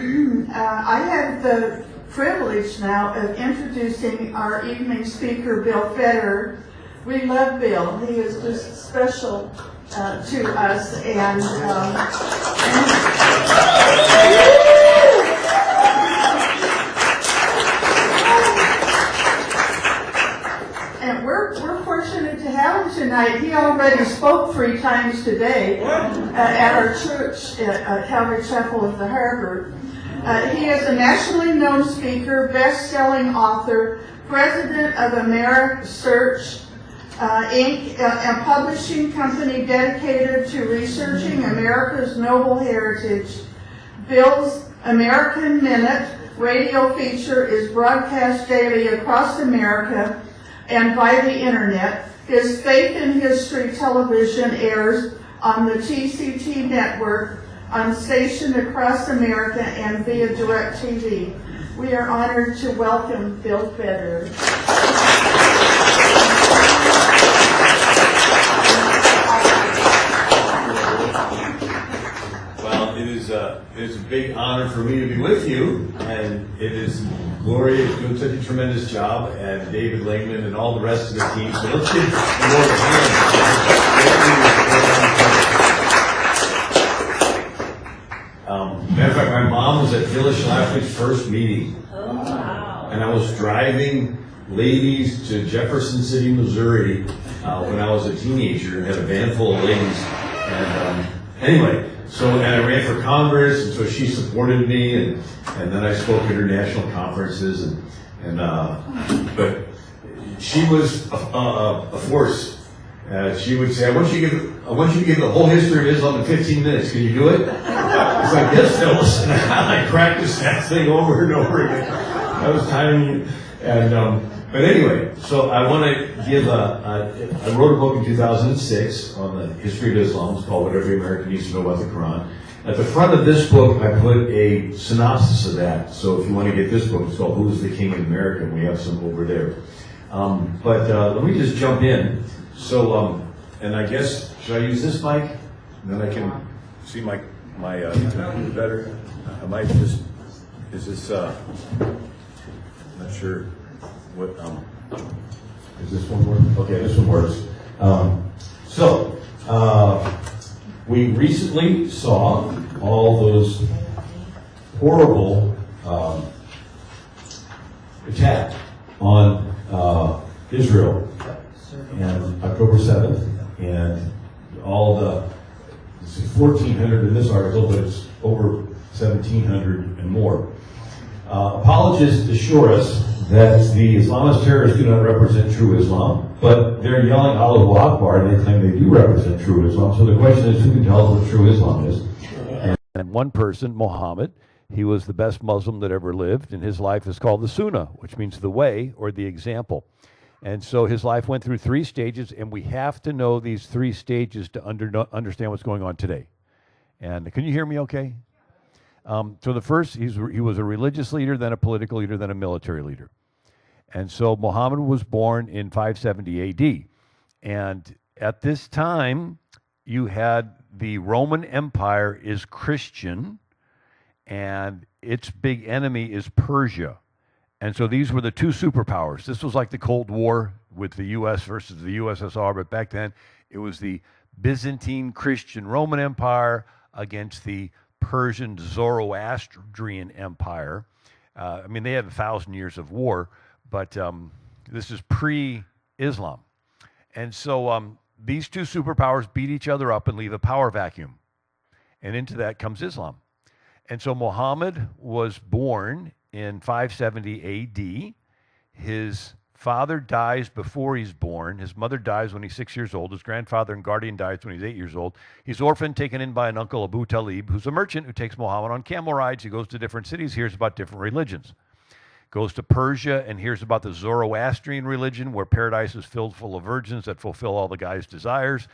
I have the privilege now of introducing our evening speaker, Bill Federer. We love Bill. He is just special to us, and we're fortunate to have him tonight. He already spoke 3 times today at our church at Calvary Chapel of the Harbor. He is a nationally known speaker, best-selling author, president of America Search Inc., a publishing company dedicated to researching America's noble heritage. Bill's American Minute radio feature is broadcast daily across America and by the internet. His Faith in History television airs on the TCT network, on station across America, and via DirecTV. We are honored to welcome Bill Federer. Well, it is a big honor for me to be with you, and it is Gloria is doing such a tremendous job, and David Langman and all the rest of the team. So let's give more of a hand. Matter of fact, my mom was at Phyllis Schlafly's first meeting. Oh, wow. And I was driving ladies to Jefferson City, Missouri, when I was a teenager, and had a van full of ladies. And anyway, and I ran for Congress, and so she supported me, and then I spoke at her national conferences, but she was a force. She would say, I want you to give the whole history of Islam in 15 minutes. Can you do it? It's like, yes, Phyllis. And I practiced that thing over and over again. I was tiny. But anyway, so I want to give I wrote a book in 2006 on the history of Islam. It's called What Every American Needs to Know About the Quran. At the front of this book, I put a synopsis of that. So if you want to get this book, it's called Who is the King in America? And we have some over there. But let me just jump in. So, and I guess, should I use this mic? And then I can see my computer better. I might just, is this, not sure what, is this one work? Okay, this one works. We recently saw all those horrible attacks on Israel. And October 7th, and all the 1,400 in this article, but it's over 1,700 and more. Apologists assure us that the Islamist terrorists do not represent true Islam, but they're yelling Allahu Akbar, and they claim they do represent true Islam. So the question is, who can tell us what true Islam is? And one person, Muhammad, he was the best Muslim that ever lived, and his life is called the Sunnah, which means the way or the example. And so his life went through 3 stages, and we have to know these 3 stages to understand what's going on today. And can you hear me okay? So the first, he was a religious leader, then a political leader, then a military leader. And so Muhammad was born in 570 AD. And at this time, you had the Roman Empire is Christian, and its big enemy is Persia. And so these were the 2 superpowers. This was like the Cold War with the U.S. versus the USSR, but back then it was the Byzantine Christian Roman Empire against the Persian Zoroastrian Empire. They had 1,000 years of war, but this is pre-Islam. And so these 2 superpowers beat each other up and leave a power vacuum. And into that comes Islam. And so Muhammad was born in 570 AD. His father dies before he's born. His mother dies when he's 6 years old. His grandfather and guardian dies when he's 8 years old. He's orphaned, taken in by an uncle, Abu Talib, who's a merchant who takes Muhammad on camel rides. He goes to different cities, hears about different religions. Goes to Persia and hears about the Zoroastrian religion, where paradise is filled full of virgins that fulfill all the guy's desires.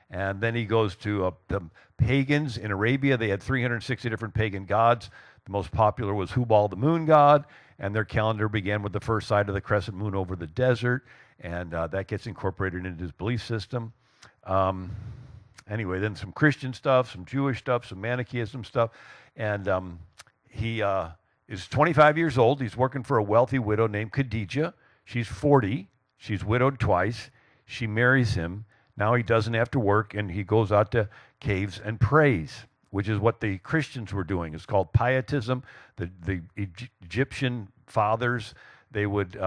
And then he goes to the pagans in Arabia. They had 360 different pagan gods. The most popular was Hubal, the moon god, and their calendar began with the first sight of the crescent moon over the desert, and that gets incorporated into his belief system. Anyway, then some Christian stuff, some Jewish stuff, some Manichaeism stuff, and he is 25 years old. He's working for a wealthy widow named Khadijah. She's 40. She's widowed twice. She marries him. Now he doesn't have to work, and he goes out to caves and prays, which is what the Christians were doing. It's called pietism. The Egyptian fathers, they would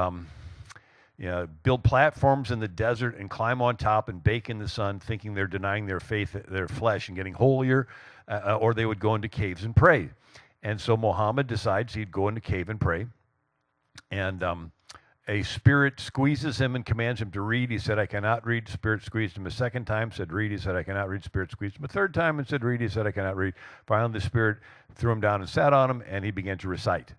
build platforms in the desert and climb on top and bake in the sun, thinking they're denying their faith, their flesh, and getting holier, or they would go into caves and pray. And so Muhammad decides he'd go into cave and pray, and a spirit squeezes him and commands him to read. He said, I cannot read. Spirit squeezed him a second time, said, read. He said, I cannot read. Spirit squeezed him a third time and said, read. He said, I cannot read. Finally, the spirit threw him down and sat on him, and he began to recite.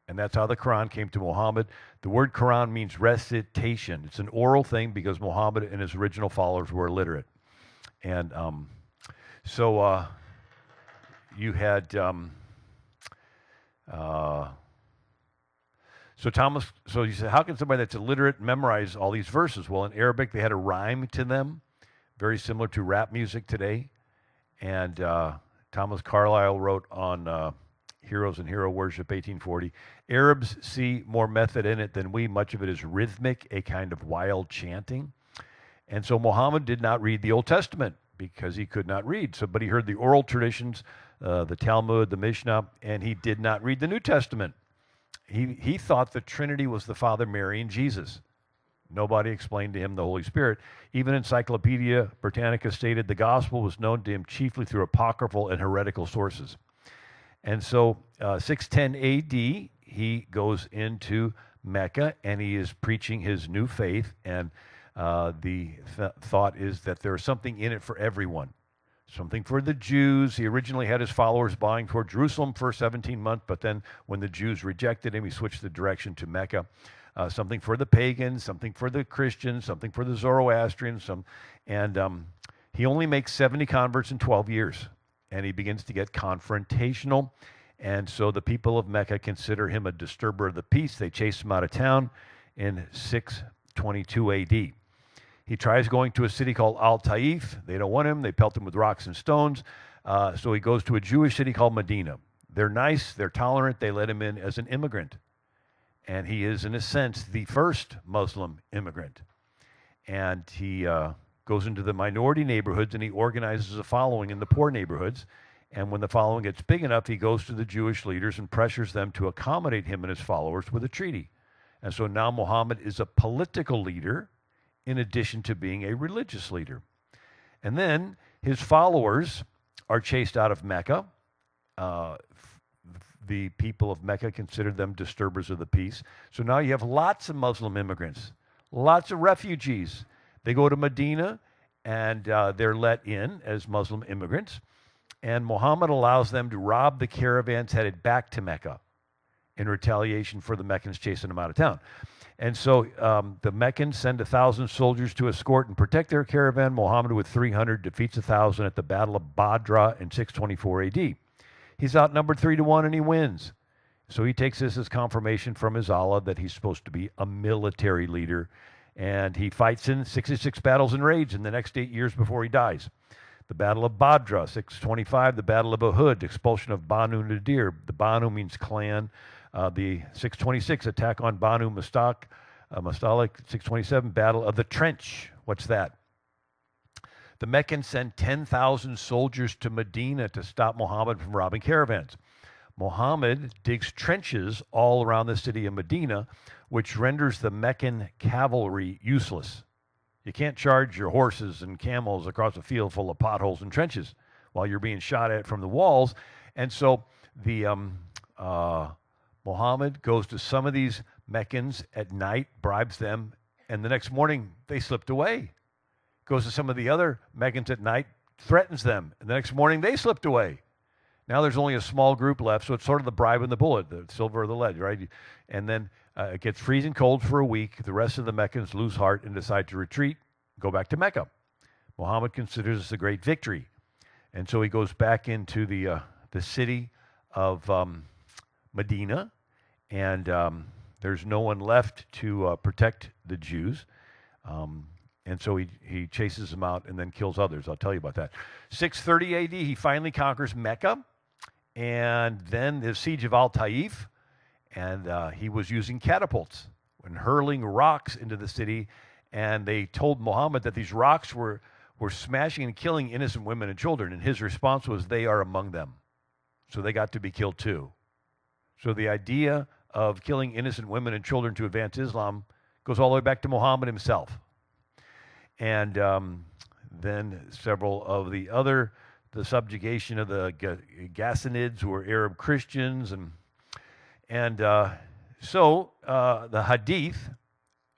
And that's how the Quran came to Muhammad. The word Quran means recitation. It's an oral thing because Muhammad and his original followers were illiterate. And so you had... So you said, how can somebody that's illiterate memorize all these verses? Well, in Arabic, they had a rhyme to them, very similar to rap music today. And Thomas Carlyle wrote on Heroes and Hero Worship, 1840, Arabs see more method in it than we. Much of it is rhythmic, a kind of wild chanting. And so Muhammad did not read the Old Testament because he could not read. But he heard the oral traditions, the Talmud, the Mishnah, and he did not read the New Testament. He thought the Trinity was the Father, Mary, and Jesus. Nobody explained to him the Holy Spirit. Even Encyclopedia Britannica stated the gospel was known to him chiefly through apocryphal and heretical sources. And so 610 AD, he goes into Mecca, and he is preaching his new faith, and the thought is that there's something in it for everyone. Something for the Jews. He originally had his followers buying toward Jerusalem for 17 months, but then when the Jews rejected him, he switched the direction to Mecca. Something for the pagans, something for the Christians, something for the Zoroastrians. He only makes 70 converts in 12 years, and he begins to get confrontational. And so the people of Mecca consider him a disturber of the peace. They chase him out of town in 622 AD. He tries going to a city called Al-Taif. They don't want him. They pelt him with rocks and stones. So he goes to a Jewish city called Medina. They're nice. They're tolerant. They let him in as an immigrant. And he is, in a sense, the first Muslim immigrant. And he goes into the minority neighborhoods, and he organizes a following in the poor neighborhoods. And when the following gets big enough, he goes to the Jewish leaders and pressures them to accommodate him and his followers with a treaty. And so now Muhammad is a political leader in addition to being a religious leader. And then his followers are chased out of Mecca. The people of Mecca consider them disturbers of the peace. So now you have lots of Muslim immigrants, lots of refugees. They go to Medina, and they're let in as Muslim immigrants. And Muhammad allows them to rob the caravans headed back to Mecca in retaliation for the Meccans chasing them out of town. And so the Meccans send 1,000 soldiers to escort and protect their caravan. Muhammad, with 300, defeats 1,000 at the Battle of Badra in 624 AD. He's outnumbered 3-1, and he wins. So he takes this as confirmation from his Allah that he's supposed to be a military leader. And he fights in 66 battles and raids in the next 8 years before he dies. The Battle of Badra, 625, the Battle of Uhud, expulsion of Banu Nadir. The Banu means clan. The 626 attack on Banu Mustalik, 627 Battle of the Trench. What's that? The Meccans send 10,000 soldiers to Medina to stop Muhammad from robbing caravans. Muhammad digs trenches all around the city of Medina, which renders the Meccan cavalry useless. You can't charge your horses and camels across a field full of potholes and trenches while you're being shot at from the walls. And so the Muhammad goes to some of these Meccans at night, bribes them, and the next morning they slipped away. Goes to some of the other Meccans at night, threatens them, and the next morning they slipped away. Now there's only a small group left, so it's sort of the bribe and the bullet, the silver or the lead, right? And then it gets freezing cold for a week. The rest of the Meccans lose heart and decide to retreat, go back to Mecca. Muhammad considers this a great victory. And so he goes back into the city of Medina, and there's no one left to protect the Jews. And so he chases them out and then kills others. I'll tell you about that. 630 AD, he finally conquers Mecca, And then the siege of Al-Taif, and he was using catapults and hurling rocks into the city. And they told Muhammad that these rocks were smashing and killing innocent women and children. And his response was, they are among them. So they got to be killed too. So the idea of killing innocent women and children to advance Islam goes all the way back to Muhammad himself. And then several of the subjugation of the Ghassanids, who were Arab Christians, so the Hadith,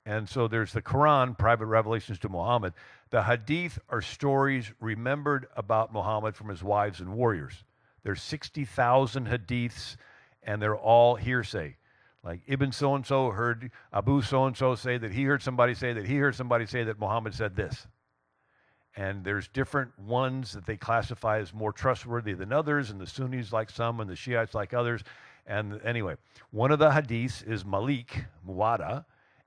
and so there's the Quran, private revelations to Muhammad. The Hadith are stories remembered about Muhammad from his wives and warriors. There's 60,000 Hadiths, and they're all hearsay. Like Ibn so-and-so heard Abu so-and-so say that he heard somebody say that he heard somebody say that Muhammad said this. And there's different ones that they classify as more trustworthy than others, and the Sunnis like some, and the Shiites like others. And anyway, one of the hadiths is Malik Muwada,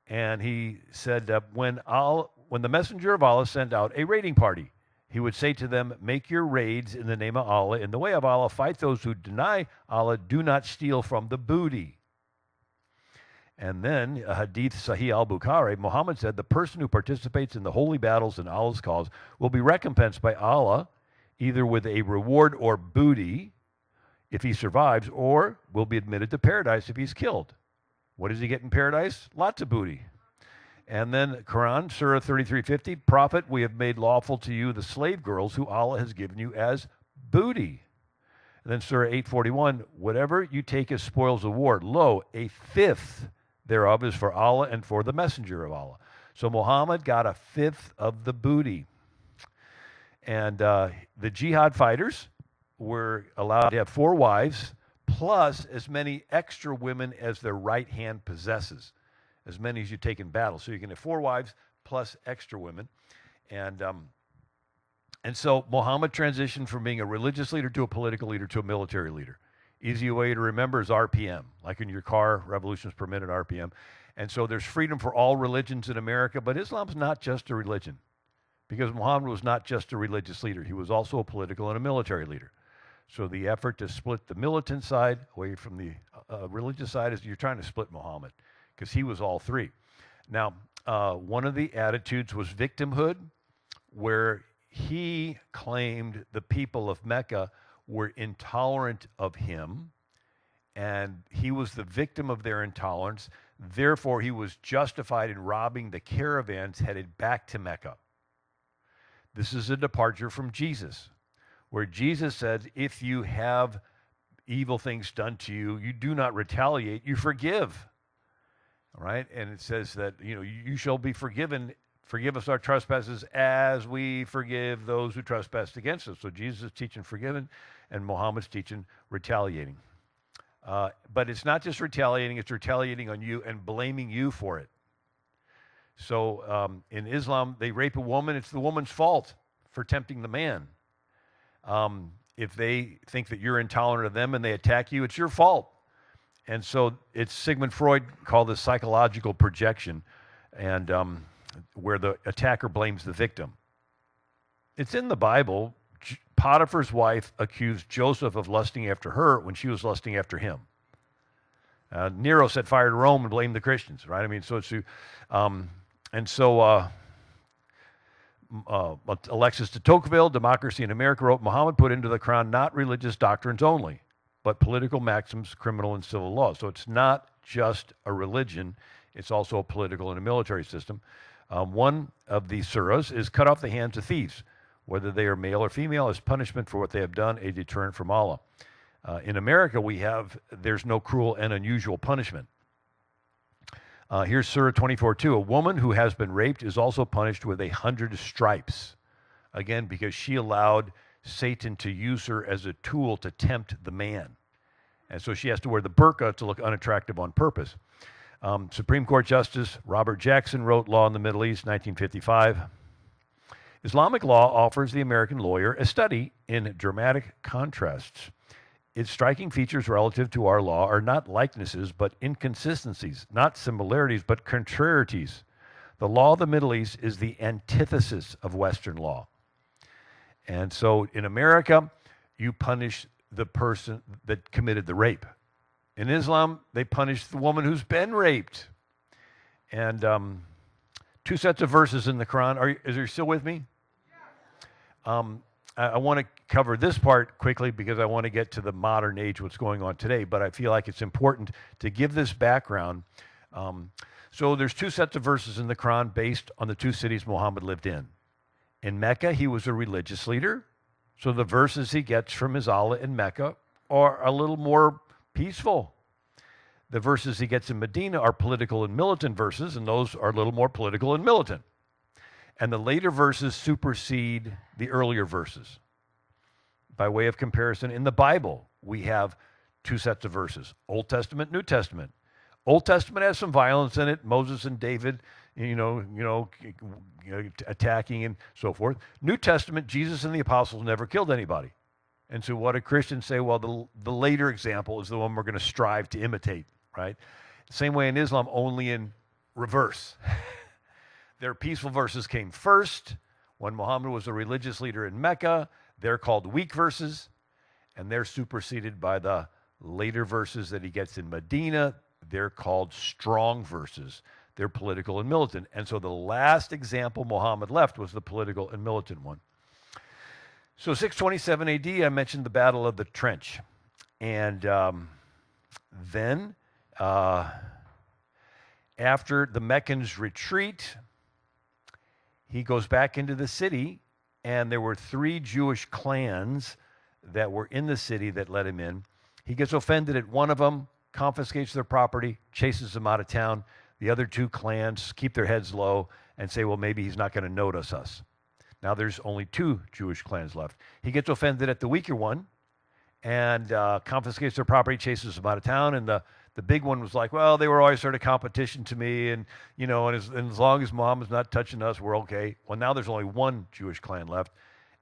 and he said when the messenger of Allah sent out a raiding party, he would say to them, make your raids in the name of Allah. In the way of Allah, fight those who deny Allah. Do not steal from the booty. And then, a hadith Sahih al-Bukhari, Muhammad said, the person who participates in the holy battles in Allah's cause will be recompensed by Allah either with a reward or booty if he survives, or will be admitted to paradise if he's killed. What does he get in paradise? Lots of booty. And then Quran, Surah 33:50, Prophet, we have made lawful to you the slave girls who Allah has given you as booty. And then Surah 8:41, whatever you take as spoils of war, lo, a fifth thereof is for Allah and for the messenger of Allah. So Muhammad got a fifth of the booty. And the jihad fighters were allowed to have 4 wives, plus as many extra women as their right hand possesses, as many as you take in battle. So you can have 4 wives plus extra women. And so Muhammad transitioned from being a religious leader to a political leader to a military leader. Easy way to remember is RPM, like in your car, revolutions per minute, RPM. And so there's freedom for all religions in America, but Islam's not just a religion, because Muhammad was not just a religious leader. He was also a political and a military leader. So the effort to split the militant side away from the religious side is you're trying to split Muhammad, because he was all 3. Now, one of the attitudes was victimhood, where he claimed the people of Mecca were intolerant of him, and he was the victim of their intolerance. Therefore, he was justified in robbing the caravans headed back to Mecca. This is a departure from Jesus, where Jesus said, if you have evil things done to you, you do not retaliate, you forgive. All right? And it says that, you shall be forgiven. Forgive us our trespasses as we forgive those who trespass against us. So Jesus is teaching forgiving, and Muhammad's teaching retaliating. But it's not just retaliating, it's retaliating on you and blaming you for it. So in Islam, they rape a woman, it's the woman's fault for tempting the man. If they think that you're intolerant of them and they attack you, it's your fault. And so it's Sigmund Freud called this psychological projection, and where the attacker blames the victim. It's in the Bible. Potiphar's wife accused Joseph of lusting after her when she was lusting after him. Nero set fire to Rome and blamed the Christians, right? I mean, so it's, Alexis de Tocqueville, Democracy in America, wrote, Muhammad put into the Quran not religious doctrines only, but political maxims, criminal and civil law. So it's not just a religion, it's also a political and a military system. One of the surahs is cut off the hands of thieves, whether they are male or female, as punishment for what they have done, a deterrent from Allah. In America, there's no cruel and unusual punishment. Here's Surah 24:2. A woman who has been raped is also punished with 100 stripes. Again, because she allowed Satan to use her as a tool to tempt the man. And so she has to wear the burqa to look unattractive on purpose. Supreme Court Justice Robert Jackson wrote Law in the Middle East, 1955. Islamic law offers the American lawyer a study in dramatic contrasts. Its striking features relative to our law are not likenesses, but inconsistencies, not similarities, but contrarieties. The law of the Middle East is the antithesis of Western law. And so in America, you punish the person that committed the rape. In Islam, they punish the woman who's been raped. And two sets of verses in the Quran. Is you still with me? I want to cover this part quickly because I want to get to the modern age, what's going on today, but I feel like it's important to give this background. So there's two sets of verses in the Quran based on the two cities Muhammad lived in. In Mecca, he was a religious leader, so the verses he gets from his Allah in Mecca are a little more peaceful. The verses he gets in Medina are political and militant verses, and those are a little more political and militant. And the later verses supersede the earlier verses. By way of comparison, in the Bible, we have two sets of verses, Old Testament, New Testament. Old Testament has some violence in it, Moses and David, attacking and so forth. New Testament, Jesus and the apostles never killed anybody. And so what do Christians say? Well, the later example is the one we're going to strive to imitate, right? Same way in Islam, only in reverse. Their peaceful verses came first. When Muhammad was a religious leader in Mecca, they're called weak verses, and they're superseded by the later verses that he gets in Medina. They're called strong verses. They're political and militant. And so the last example Muhammad left was the political and militant one. So 627 AD, I mentioned the Battle of the Trench. And then after the Meccans retreat, he goes back into the city, and there were 3 Jewish clans that were in the city that let him in. He gets offended at one of them, confiscates their property, chases them out of town. The other 2 clans keep their heads low and say, well, maybe he's not going to notice us. Now there's only 2 Jewish clans left. He gets offended at the weaker one and confiscates their property, chases them out of town, and the big one was like, well, they were always sort of competition to me, and as long as Muhammad's not touching us, we're okay. Well, now there's only 1 Jewish clan left,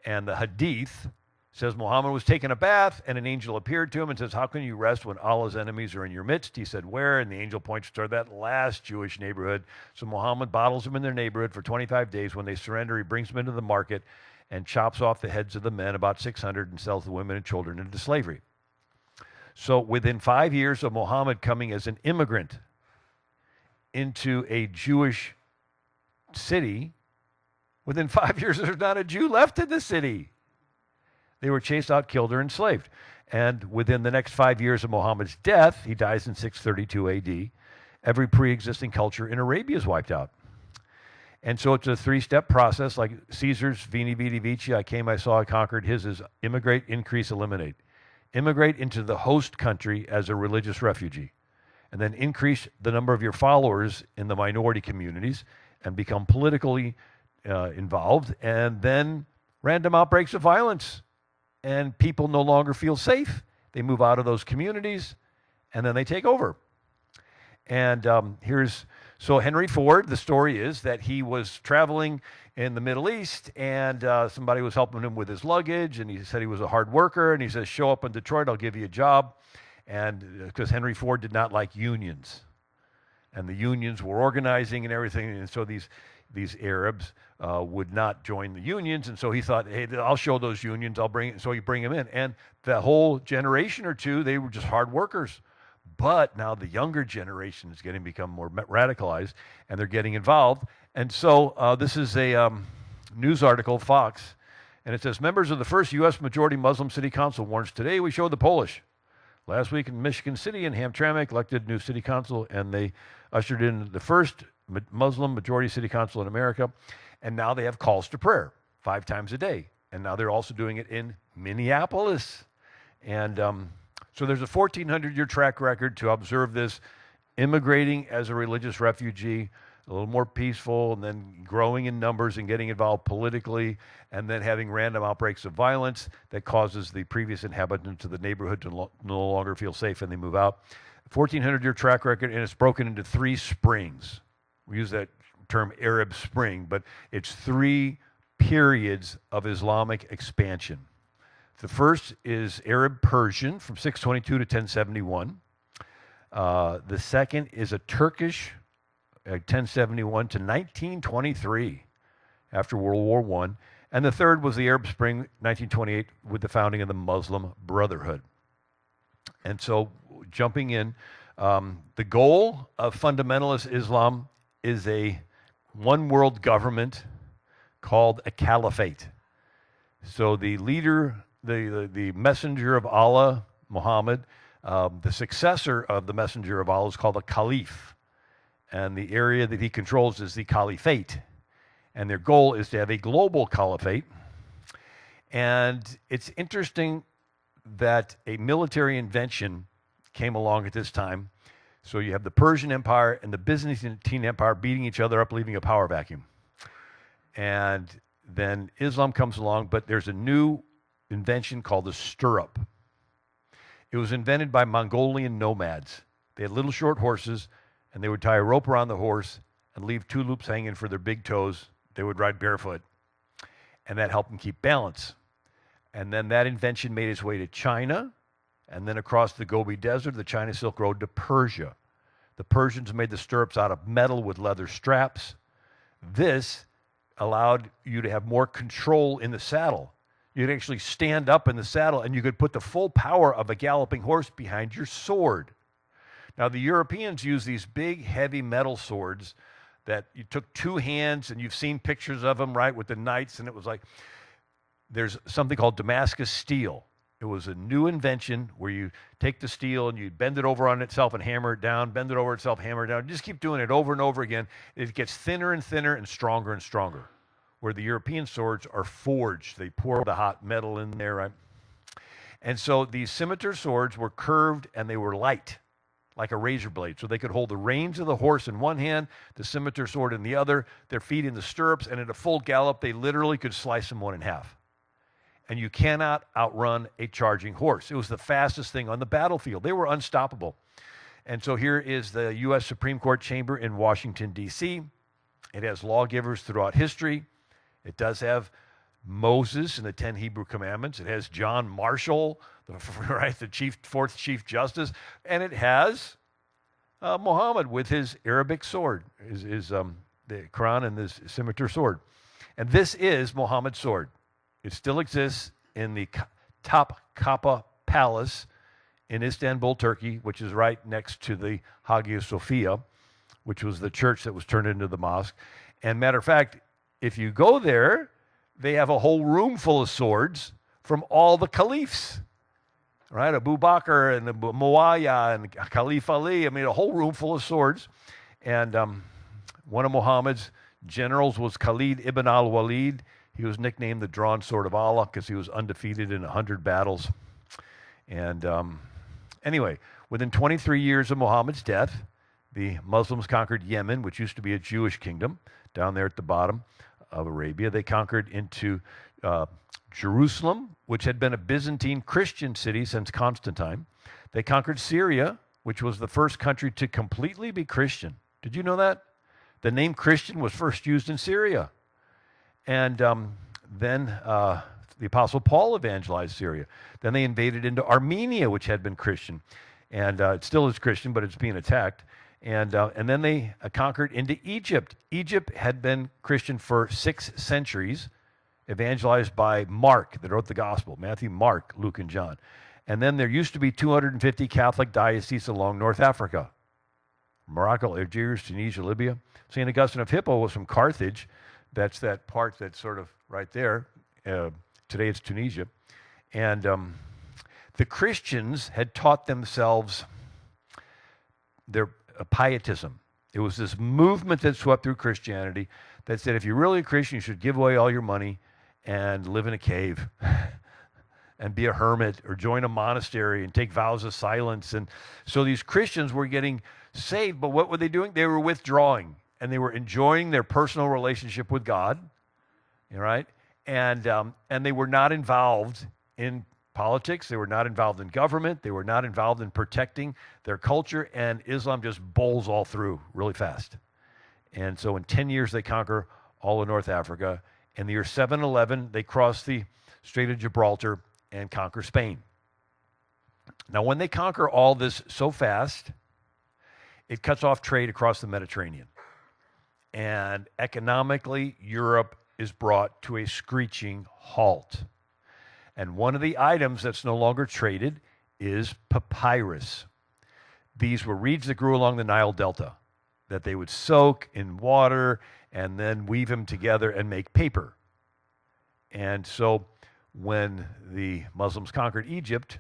and the Hadith says Muhammad was taking a bath, and an angel appeared to him and says, how can you rest when Allah's enemies are in your midst? He said, where? And the angel points toward that last Jewish neighborhood. So Muhammad bottles them in their neighborhood for 25 days. When they surrender, he brings them into the market and chops off the heads of the men, about 600, and sells the women and children into slavery. So within 5 years of Muhammad coming as an immigrant into a Jewish city, within 5 years there's not a Jew left in the city. They were chased out, killed, or enslaved. And within the next 5 years of Muhammad's death, he dies in 632 AD, every pre-existing culture in Arabia is wiped out. And so it's a 3-step process, like Caesar's Veni Vidi Vici, I came, I saw, I conquered. His is immigrate, increase, eliminate. Immigrate into the host country as a religious refugee, and then increase the number of your followers in the minority communities and become politically involved, and then random outbreaks of violence, and people no longer feel safe. They move out of those communities, and then they take over. And so Henry Ford, the story is that he was traveling in the Middle East, and somebody was helping him with his luggage, and he said he was a hard worker, and he says, show up in Detroit, I'll give you a job. And because Henry Ford did not like unions, and the unions were organizing and everything, and so these Arabs would not join the unions, and so he thought, hey, I'll show those unions, so he bring them in. And the whole generation or two, they were just hard workers. But now the younger generation is become more radicalized, and they're getting involved. And so this is a news article, Fox, and it says, members of the first U.S. majority Muslim city council warns today we showed the Polish. Last week in Michigan City and Hamtramck elected new city council, and they ushered in the first Muslim majority city council in America. And now they have calls to prayer 5 times a day. And now they're also doing it in Minneapolis. And so there's a 1,400-year track record to observe this, immigrating as a religious refugee, a little more peaceful, and then growing in numbers and getting involved politically, and then having random outbreaks of violence that causes the previous inhabitants of the neighborhood to no longer feel safe, and they move out. 1,400-year track record, and it's broken into 3 springs. We use that term Arab Spring, but it's 3 periods of Islamic expansion. The first is Arab Persian from 622 to 1071. The second is a Turkish 1071 to 1923 after World War I. And the third was the Arab Spring, 1928, with the founding of the Muslim Brotherhood. And so, jumping in, the goal of fundamentalist Islam is a one world government called a caliphate. So the leader, the messenger of Allah, Muhammad, the successor of the messenger of Allah is called a caliph. And the area that he controls is the caliphate. And their goal is to have a global caliphate. And it's interesting that a military invention came along at this time. So you have the Persian Empire and the Byzantine Empire beating each other up, leaving a power vacuum. And then Islam comes along, but there's a new invention called the stirrup. It was invented by Mongolian nomads. They had little short horses, and they would tie a rope around the horse and leave two loops hanging for their big toes. They would ride barefoot, and that helped them keep balance. And then that invention made its way to China, and then across the Gobi Desert, the China Silk Road, to Persia. The Persians made the stirrups out of metal with leather straps. This allowed you to have more control in the saddle. You could actually stand up in the saddle, and you could put the full power of a galloping horse behind your sword. Now, the Europeans used these big, heavy metal swords that you took two hands, and you've seen pictures of them, right, with the knights, and it was like, there's something called Damascus steel. It was a new invention where you take the steel and you bend it over on itself and hammer it down, bend it over itself, hammer it down. Just keep doing it over and over again. It gets thinner and thinner and stronger, where the European swords are forged. They pour the hot metal in there, right? And so these scimitar swords were curved and they were light, like a razor blade. So they could hold the reins of the horse in one hand, the scimitar sword in the other, their feet in the stirrups, and at a full gallop, they literally could slice someone in half. And you cannot outrun a charging horse. It was the fastest thing on the battlefield. They were unstoppable. And so here is the U.S. Supreme Court chamber in Washington, D.C. It has lawgivers throughout history. It does have Moses and the 10 Hebrew Commandments. It has John Marshall, the fourth Chief Justice. And it has Muhammad with his Arabic sword, the Quran and this scimitar sword. And this is Muhammad's sword. It still exists in the Topkapi Palace in Istanbul, Turkey, which is right next to the Hagia Sophia, which was the church that was turned into the mosque. And matter of fact, if you go there, they have a whole room full of swords from all the caliphs, right? Abu Bakr and Muawiyah and Caliph Ali. I mean, a whole room full of swords. And one of Muhammad's generals was Khalid ibn al-Walid. He was nicknamed the Drawn Sword of Allah because he was undefeated in 100 battles. And anyway, within 23 years of Muhammad's death, the Muslims conquered Yemen, which used to be a Jewish kingdom, down there at the bottom of Arabia. They conquered into Jerusalem, which had been a Byzantine Christian city since Constantine. They conquered Syria, which was the first country to completely be Christian. Did you know that? The name Christian was first used in Syria. And then the Apostle Paul evangelized Syria. Then they invaded into Armenia, which had been Christian. And it still is Christian, but it's being attacked. And then they conquered into Egypt. Egypt had been Christian for 6 centuries, evangelized by Mark, that wrote the gospel, Matthew, Mark, Luke, and John. And then there used to be 250 Catholic dioceses along North Africa. Morocco, Algiers, Tunisia, Libya. St. Augustine of Hippo was from Carthage. That's that part that's sort of right there. Today it's Tunisia. And the Christians had taught themselves their pietism. It was this movement that swept through Christianity that said if you're really a Christian, you should give away all your money and live in a cave and be a hermit or join a monastery and take vows of silence. And so these Christians were getting saved, but what were they doing? They were withdrawing, and they were enjoying their personal relationship with God, right? And they were not involved in politics. They were not involved in government. They were not involved in protecting their culture, and Islam just bowls all through really fast. And so in 10 years, they conquer all of North Africa. In the year 711, they cross the Strait of Gibraltar and conquer Spain. Now, when they conquer all this so fast, it cuts off trade across the Mediterranean. And economically, Europe is brought to a screeching halt. And one of the items that's no longer traded is papyrus. These were reeds that grew along the Nile Delta that they would soak in water and then weave them together and make paper. And so when the Muslims conquered Egypt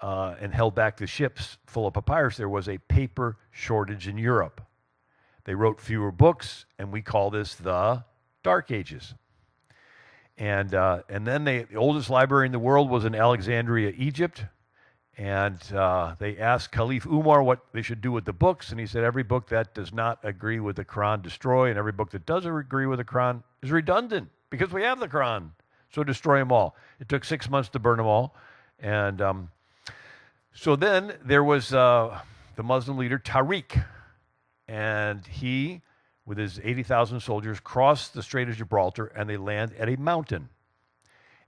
and held back the ships full of papyrus, there was a paper shortage in Europe. They wrote fewer books, and we call this the Dark Ages. And then the oldest library in the world was in Alexandria, Egypt. And they asked Caliph Umar what they should do with the books, and he said, every book that does not agree with the Quran, destroy, and every book that does agree with the Quran is redundant, because we have the Quran, so destroy them all. It took 6 months to burn them all. And so then there was the Muslim leader Tariq, and he, with his 80,000 soldiers, crossed the Strait of Gibraltar, and they land at a mountain.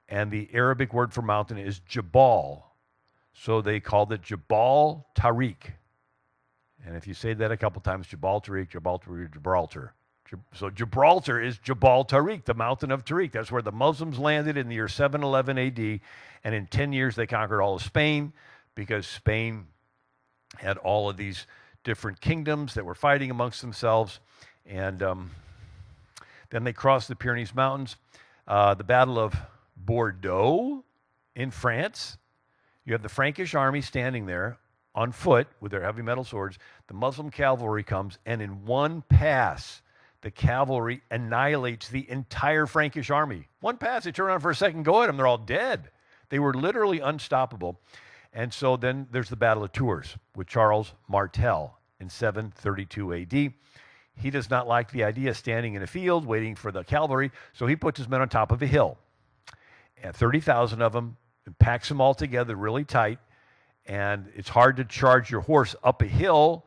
And the Arabic word for mountain is Jabal. So they called it Jabal Tariq. And if you say that a couple times, Jabal Tariq, Jabal Tariq, Gibraltar. So Gibraltar is Jabal Tariq, the mountain of Tariq. That's where the Muslims landed in the year 711 AD. And in 10 years, they conquered all of Spain, because Spain had all of these different kingdoms that were fighting amongst themselves. And then they crossed the Pyrenees Mountains. The Battle of Bordeaux in France. You have the Frankish army standing there on foot with their heavy metal swords. The Muslim cavalry comes, and in one pass, the cavalry annihilates the entire Frankish army. One pass, they turn around for a second, go at them, they're all dead. They were literally unstoppable. And so then there's the Battle of Tours with Charles Martel in 732 AD. He does not like the idea of standing in a field waiting for the cavalry, so he puts his men on top of a hill. And 30,000 of them, and packs them all together really tight, and it's hard to charge your horse up a hill,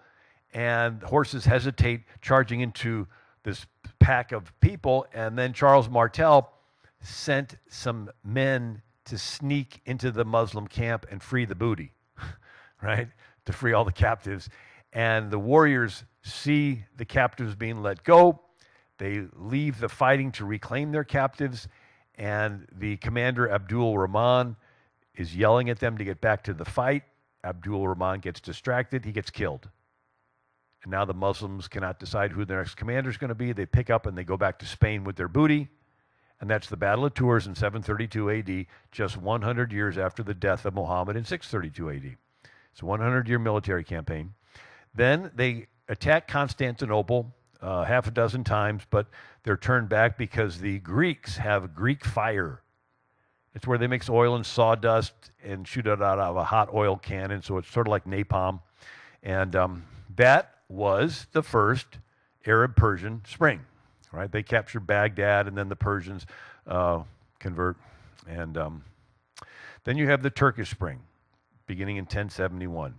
and horses hesitate charging into this pack of people. And then Charles Martel sent some men to sneak into the Muslim camp and free the booty, right? To free all the captives. And the warriors see the captives being let go. They leave the fighting to reclaim their captives, and the commander, Abdul Rahman, is yelling at them to get back to the fight. Abdul Rahman gets distracted. He gets killed. And now the Muslims cannot decide who their next commander is going to be. They pick up and they go back to Spain with their booty. And that's the Battle of Tours in 732 AD, just 100 years after the death of Muhammad in 632 AD. It's a 100-year military campaign. Then they attack Constantinople half a dozen times, but they're turned back because the Greeks have Greek fire. It's where they mix oil and sawdust and shoot it out of a hot oil cannon, so it's sort of like napalm. And that was the first Arab-Persian Spring, right? They captured Baghdad, and then the Persians convert. And then you have the Turkish Spring, beginning in 1071.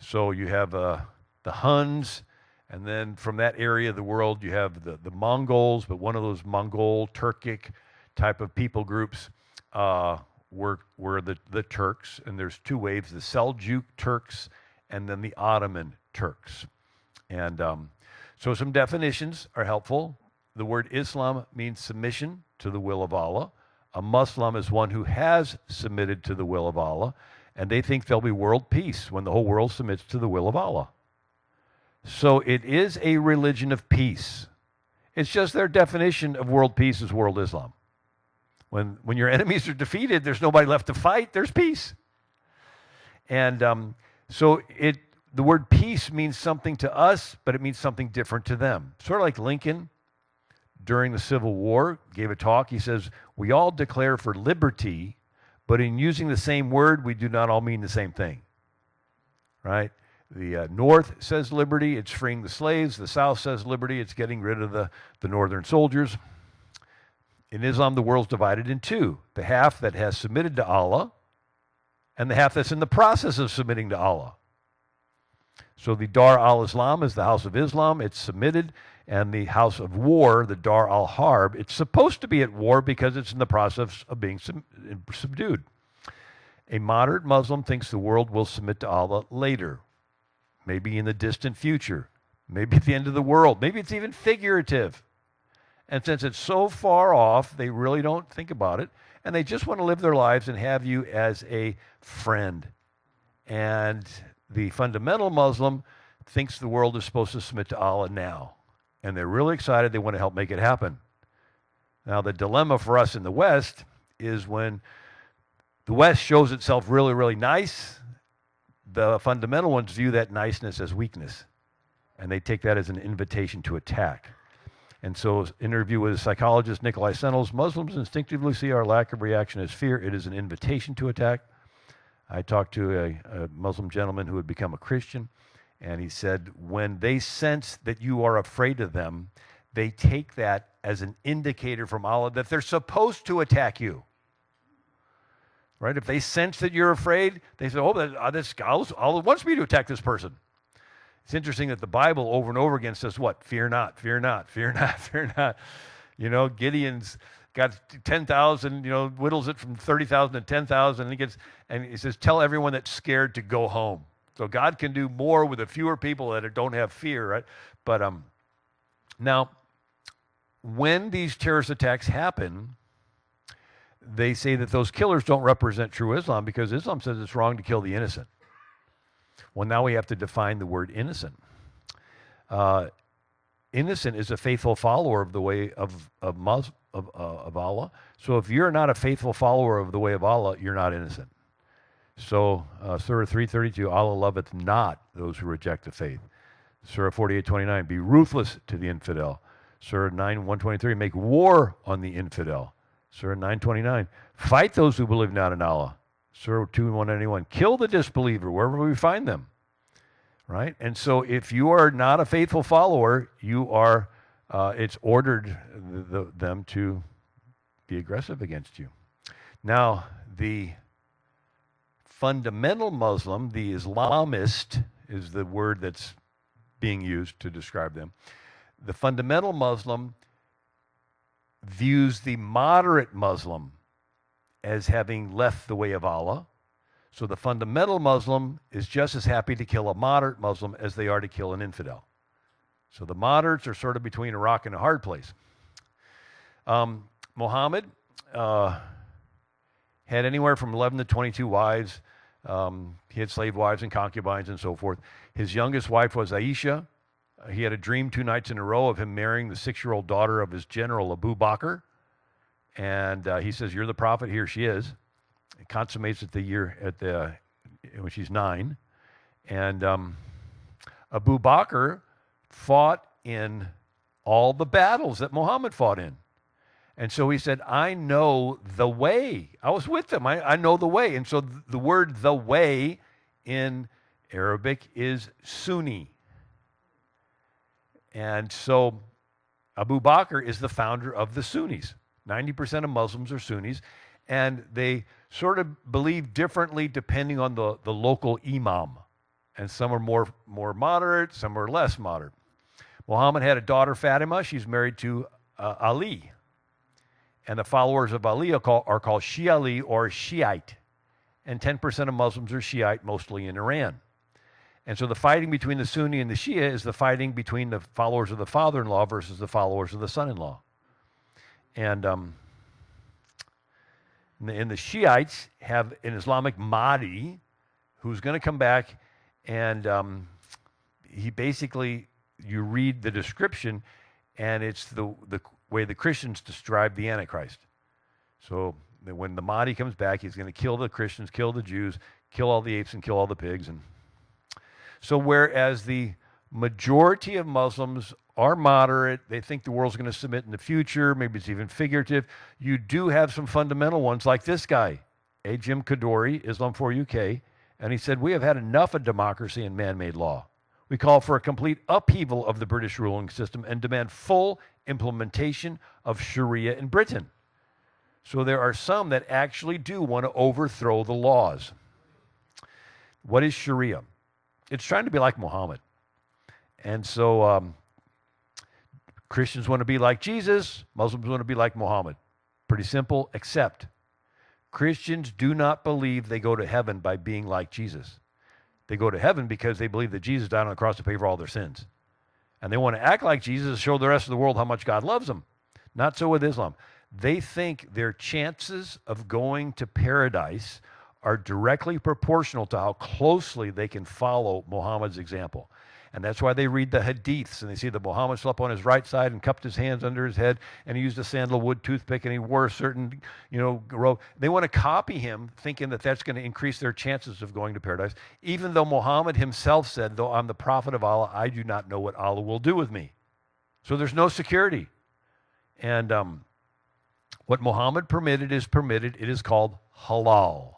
So you have the Huns, and then from that area of the world, you have the Mongols, but one of those Mongol, Turkic type of people groups were the Turks, and there's two waves, the Seljuk Turks and then the Ottoman Turks. And so some definitions are helpful. The word Islam means submission to the will of Allah. A Muslim is one who has submitted to the will of Allah, and they think there'll be world peace when the whole world submits to the will of Allah. So it is a religion of peace. It's just their definition of world peace is world Islam. When your enemies are defeated, there's nobody left to fight, there's peace. And so the word peace means something to us, but it means something different to them. Sort of like Lincoln during the Civil War gave a talk. He says, we all declare for liberty, but in using the same word, we do not all mean the same thing, right? The North says liberty, it's freeing the slaves. The South says liberty, it's getting rid of the northern soldiers. In Islam, the world's divided in two. The half that has submitted to Allah and the half that's in the process of submitting to Allah. So the Dar al-Islam is the house of Islam. It's submitted. And the house of war, the Dar al-Harb, it's supposed to be at war because it's in the process of being subdued. A moderate Muslim thinks the world will submit to Allah later, maybe in the distant future, maybe at the end of the world, maybe it's even figurative. And since it's so far off, they really don't think about it. And they just want to live their lives and have you as a friend. And the fundamental Muslim thinks the world is supposed to submit to Allah now. And they're really excited. They want to help make it happen. Now, the dilemma for us in the West is when the West shows itself really, really nice, the fundamental ones view that niceness as weakness. And they take that as an invitation to attack. And so, interview with psychologist Nikolai Sennels, Muslims instinctively see our lack of reaction as fear. It is an invitation to attack. I talked to a Muslim gentleman who had become a Christian, and he said, when they sense that you are afraid of them, they take that as an indicator from Allah that they're supposed to attack you. Right? If they sense that you're afraid, they say, Allah wants me to attack this person. It's interesting that the Bible over and over again says what? Fear not, fear not, fear not, fear not. You know, Gideon's got 10,000, whittles it from 30,000 to 10,000, and he says, tell everyone that's scared to go home. So God can do more with the fewer people that don't have fear, right? But now, when these terrorist attacks happen, they say that those killers don't represent true Islam because Islam says it's wrong to kill the innocent. Well, now we have to define the word innocent. Innocent is a faithful follower of the way of Allah. So if you're not a faithful follower of the way of Allah, you're not innocent. So Surah 332, Allah loveth not those who reject the faith. Surah 48:29, be ruthless to the infidel. Surah 9:123, make war on the infidel. Surah 9:29, fight those who believe not in Allah. Surah 2:191, kill the disbeliever wherever we find them. Right? And so if you are not a faithful follower, you are, it's ordered them to be aggressive against you. Now, the fundamental Muslim, the Islamist, is the word that's being used to describe them. The fundamental Muslim views the moderate Muslim as having left the way of Allah. So the fundamental Muslim is just as happy to kill a moderate Muslim as they are to kill an infidel. So the moderates are sort of between a rock and a hard place. Muhammad had anywhere from 11 to 22 wives. He had slave wives and concubines and so forth. His youngest wife was Aisha. He had a dream 2 nights in a row of him marrying the 6-year-old daughter of his general, Abu Bakr. And he says, you're the prophet. Here she is. It consummates when she's 9. And Abu Bakr fought in all the battles that Muhammad fought in. And so he said, I know the way. I was with them. I know the way. And so the word the way in Arabic is Sunni. And so Abu Bakr is the founder of the Sunnis. 90% of Muslims are Sunnis. And they sort of believe differently depending on the local imam. And some are more moderate, some are less moderate. Muhammad had a daughter, Fatima. She's married to Ali. And the followers of Ali are called Shi'ali or Shiite. And 10% of Muslims are Shiite, mostly in Iran. And so the fighting between the Sunni and the Shia is the fighting between the followers of the father-in-law versus the followers of the son-in-law. And the Shiites have an Islamic Mahdi who's going to come back, and he basically, you read the description, and it's the way the Christians describe the Antichrist. So when the Mahdi comes back, he's going to kill the Christians, kill the Jews, kill all the apes, and kill all the pigs. And so whereas the majority of Muslims are moderate, they think the world's going to submit in the future, maybe it's even figurative, you do have some fundamental ones like this guy, A. Jim Kadori, Islam for UK, and he said, we have had enough of democracy and man-made law. We call for a complete upheaval of the British ruling system and demand full implementation of Sharia in Britain. So there are some that actually do want to overthrow the laws. What is Sharia? It's trying to be like Muhammad. And so Christians want to be like Jesus, Muslims want to be like Muhammad. Pretty simple, except Christians do not believe they go to heaven by being like Jesus. They go to heaven because they believe that Jesus died on the cross to pay for all their sins. And they want to act like Jesus to show the rest of the world how much God loves them. Not so with Islam. They think their chances of going to paradise are directly proportional to how closely they can follow Muhammad's example. And that's why they read the hadiths, and they see that Muhammad slept on his right side and cupped his hands under his head, and he used a sandalwood toothpick, and he wore a certain, robe. They want to copy him, thinking that that's going to increase their chances of going to paradise, even though Muhammad himself said, though I'm the prophet of Allah, I do not know what Allah will do with me. So there's no security. And what Muhammad permitted is permitted. It is called halal.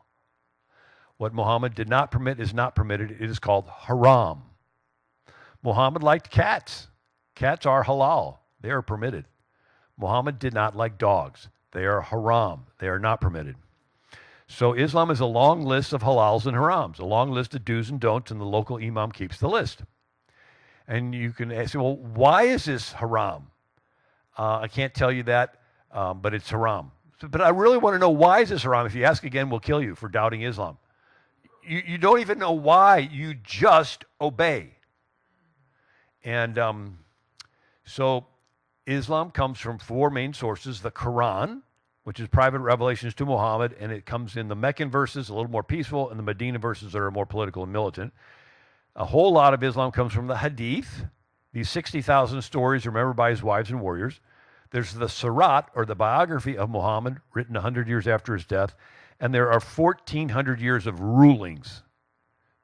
What Muhammad did not permit is not permitted. It is called haram. Muhammad liked cats. Cats are halal. They are permitted. Muhammad did not like dogs. They are haram. They are not permitted. So Islam is a long list of halals and harams, a long list of do's and don'ts, and the local imam keeps the list. And you can ask, well, why is this haram? I can't tell you that, but it's haram. But I really want to know, why is this haram? If you ask again, we'll kill you for doubting Islam. You don't even know why. You just obey. And so Islam comes from four main sources: the Quran, which is private revelations to Muhammad, and it comes in the Meccan verses, a little more peaceful, and the Medina verses that are more political and militant. A whole lot of Islam comes from the Hadith, these 60,000 stories remembered by his wives and warriors. There's the Sirat, or the biography of Muhammad, written 100 years after his death, and there are 1,400 years of rulings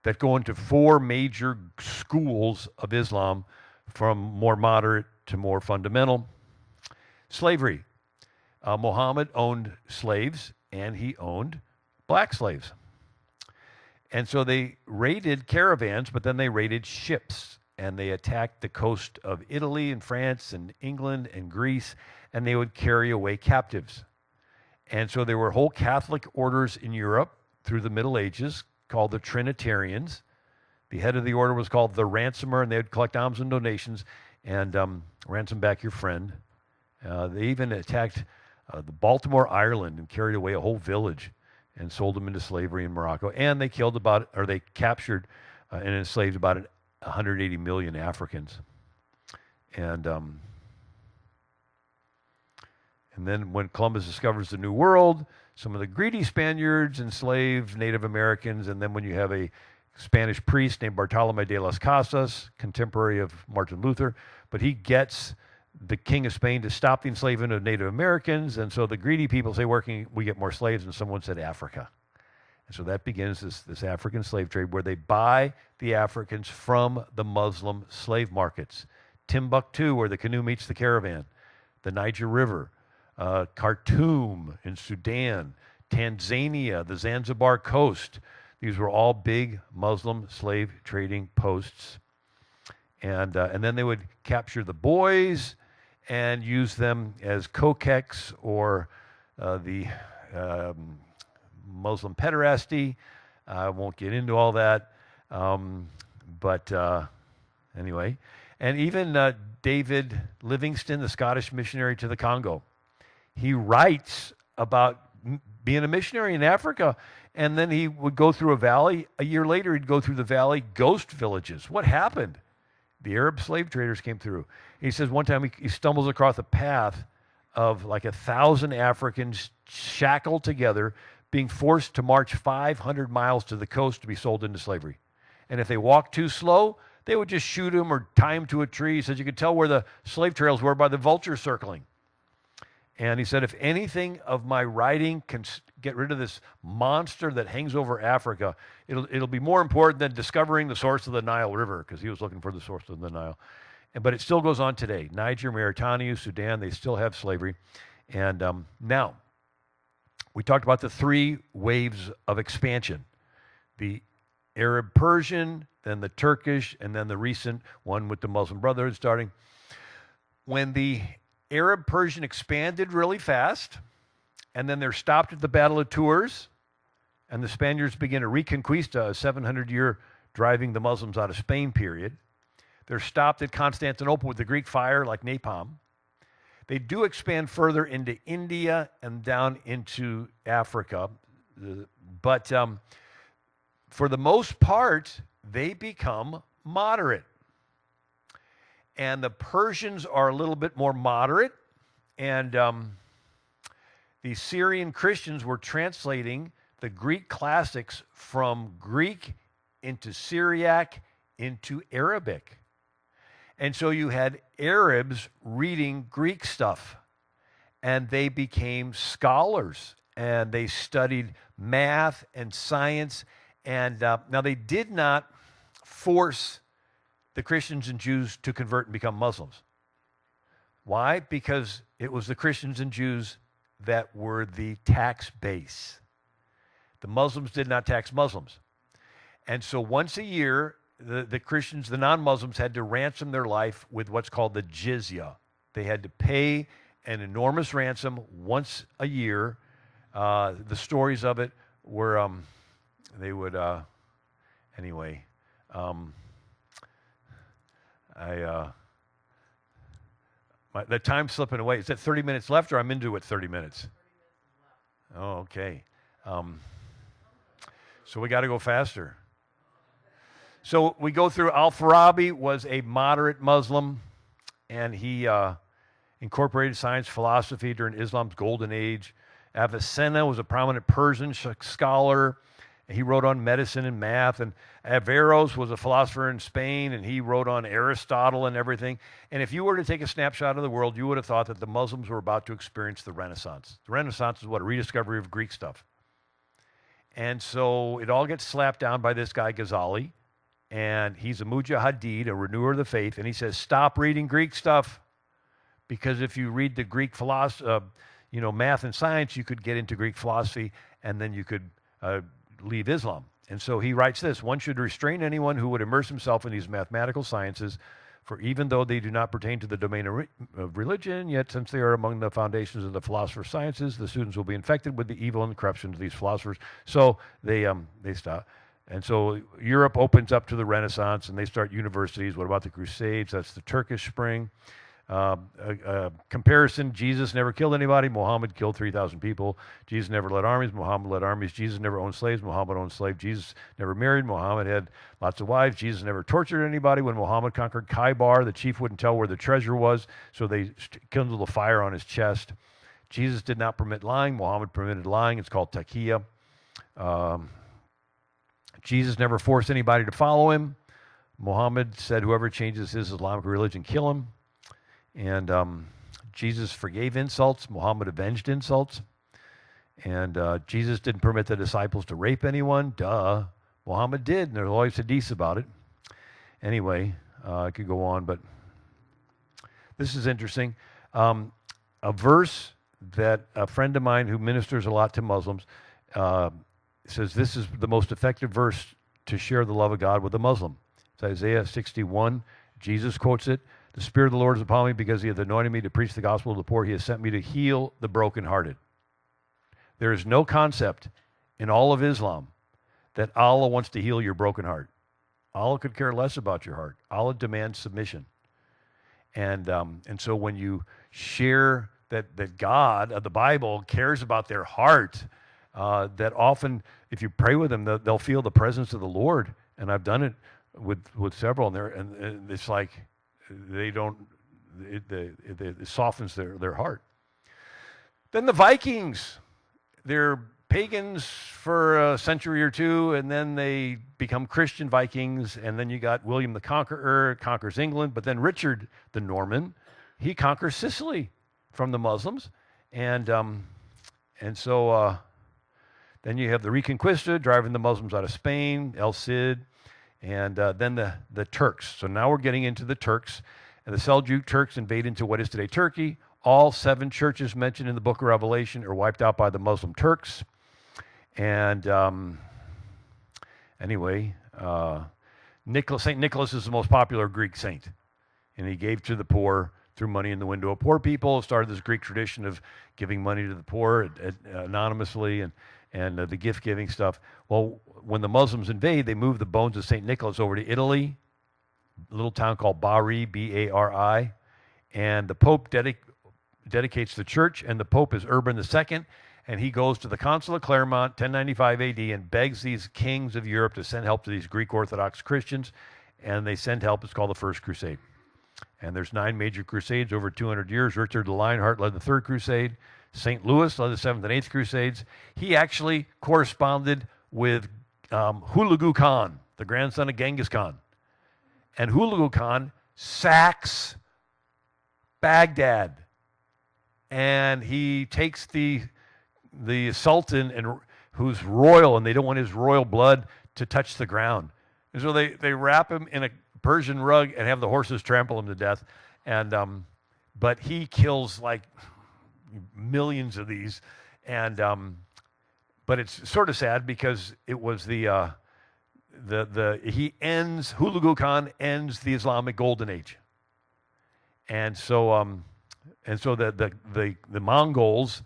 that go into four major schools of Islam, from more moderate to more fundamental. Slavery. Muhammad owned slaves, and he owned black slaves. And so they raided caravans, but then they raided ships, and they attacked the coast of Italy and France and England and Greece, and they would carry away captives. And so there were whole Catholic orders in Europe through the Middle Ages called the Trinitarians. The head of the order was called the ransomer, and they would collect alms and donations and ransom back your friend. They even attacked the Baltimore, Ireland, and carried away a whole village and sold them into slavery in Morocco. And they they captured and enslaved about 180 million Africans. And then when Columbus discovers the New World, some of the greedy Spaniards enslave Native Americans, and then when you have a Spanish priest named Bartolomé de las Casas, contemporary of Martin Luther, but he gets the King of Spain to stop the enslavement of Native Americans, and so the greedy people say, where can we get more slaves? And someone said, Africa. And so that begins this African slave trade, where they buy the Africans from the Muslim slave markets. Timbuktu, where the canoe meets the caravan, the Niger River, Khartoum in Sudan, Tanzania, the Zanzibar coast. These were all big Muslim slave trading posts. And then they would capture the boys and use them as coquettes, or the Muslim pederasty. I won't get into all that. But anyway. And even David Livingstone, the Scottish missionary to the Congo, he writes about being a missionary in Africa, and then he would go through a valley. A year later, he'd go through the valley ghost villages. What happened? The Arab slave traders came through. He says one time he stumbles across a path of like 1,000 Africans shackled together, being forced to march 500 miles to the coast to be sold into slavery. And if they walked too slow, they would just shoot them or tie them to a tree. He says you could tell where the slave trails were by the vultures circling. And he said, if anything of my writing can get rid of this monster that hangs over Africa, it'll be more important than discovering the source of the Nile River, because he was looking for the source of the Nile. But it still goes on today. Niger, Mauritania, Sudan, they still have slavery. And now, we talked about the three waves of expansion. The Arab Persian, then the Turkish, and then the recent one with the Muslim Brotherhood starting. When the Arab Persian expanded really fast, and then they're stopped at the Battle of Tours, and the Spaniards begin a Reconquista, a 700-year driving the Muslims out of Spain period. They're stopped at Constantinople with the Greek fire like napalm. They do expand further into India and down into Africa, but for the most part, they become moderate. And the Persians are a little bit more moderate, And the Syrian Christians were translating the Greek classics from Greek into Syriac into Arabic. And so you had Arabs reading Greek stuff, and they became scholars, and they studied math and science. And now they did not force the Christians and Jews to convert and become Muslims. Why? Because it was the Christians and Jews that were the tax base. The Muslims did not tax Muslims. And so once a year, the Christians, the non-Muslims, had to ransom their life with what's called the jizya. They had to pay an enormous ransom once a year. The stories of it were, they would, anyway, the time's slipping away. Is that 30 minutes left, or I'm into it 30 minutes? Oh, okay. So we got to go faster. So we go through. Al-Farabi was a moderate Muslim, and he incorporated science, philosophy during Islam's golden age. Avicenna was a prominent Persian scholar. He wrote on medicine and math. And Averroes was a philosopher in Spain, and he wrote on Aristotle and everything. And if you were to take a snapshot of the world, you would have thought that the Muslims were about to experience the Renaissance. The Renaissance is what? A rediscovery of Greek stuff. And so it all gets slapped down by this guy, Ghazali. And he's a mujahideen, a renewer of the faith. And he says, stop reading Greek stuff. Because if you read the Greek philosophy, math and science, you could get into Greek philosophy, and then you could leave Islam. And so he writes this: one should restrain anyone who would immerse himself in these mathematical sciences, for even though they do not pertain to the domain of religion, yet since they are among the foundations of the philosopher's sciences, the students will be infected with the evil and corruption of these philosophers. So they stop. And so Europe opens up to the Renaissance, and they start universities. What about the Crusades? That's the Turkish Spring. Comparison: Jesus never killed anybody. Muhammad killed 3,000 people. Jesus never led armies. Muhammad led armies. Jesus never owned slaves. Muhammad owned slaves. Jesus never married. Muhammad had lots of wives. Jesus never tortured anybody. When Muhammad conquered Khaybar, the chief wouldn't tell where the treasure was, so they kindled a fire on his chest. Jesus did not permit lying. Muhammad permitted lying. It's called taqiyya. Jesus never forced anybody to follow him. Muhammad said, whoever changes his Islamic religion, kill him. And Jesus forgave insults. Muhammad avenged insults. And Jesus didn't permit the disciples to rape anyone. Duh. Muhammad did, and there's always hadiths about it. Anyway, I could go on, but this is interesting. A verse that a friend of mine who ministers a lot to Muslims says this is the most effective verse to share the love of God with a Muslim. It's Isaiah 61. Jesus quotes it. The Spirit of the Lord is upon me because he hath anointed me to preach the gospel to the poor. He has sent me to heal the brokenhearted. There is no concept in all of Islam that Allah wants to heal your broken heart. Allah could care less about your heart. Allah demands submission. And so when you share that God, the Bible, cares about their heart, that often if you pray with them, they'll feel the presence of the Lord. And I've done it with several, and it's like they don't, it softens their heart. Then the Vikings, they're pagans for a century or two, and then they become Christian Vikings, and then you got William the Conqueror conquers England, but then Richard the Norman, he conquers Sicily from the Muslims, and so then you have the Reconquista driving the Muslims out of Spain, El Cid, and then the Turks. So now we're getting into the Turks, and the Seljuk Turks invade into what is today Turkey. All 7 churches mentioned in the book of Revelation are wiped out by the Muslim Turks. And anyway, St. Nicholas is the most popular Greek saint. And he gave to the poor, threw money in the window of poor people, started this Greek tradition of giving money to the poor anonymously and the gift-giving stuff. Well, when the Muslims invade, they move the bones of St. Nicholas over to Italy, a little town called Bari, B-A-R-I. And the Pope dedicates the church, and the Pope is Urban II, and he goes to the Council of Clermont, 1095 AD, and begs these kings of Europe to send help to these Greek Orthodox Christians, and they send help. It's called the First Crusade. And there's 9 major crusades over 200 years. Richard the Lionheart led the 3rd crusade. St. Louis led the 7th and 8th crusades. He actually corresponded with Hulagu Khan, the grandson of Genghis Khan. And Hulagu Khan sacks Baghdad. And he takes the Sultan, and who's royal, and they don't want his royal blood to touch the ground. And so they wrap him in a Persian rug and have the horses trample him to death. And but he kills like millions of these. And but it's sort of sad because it was Hulagu Khan ends the Islamic Golden Age. And so the Mongols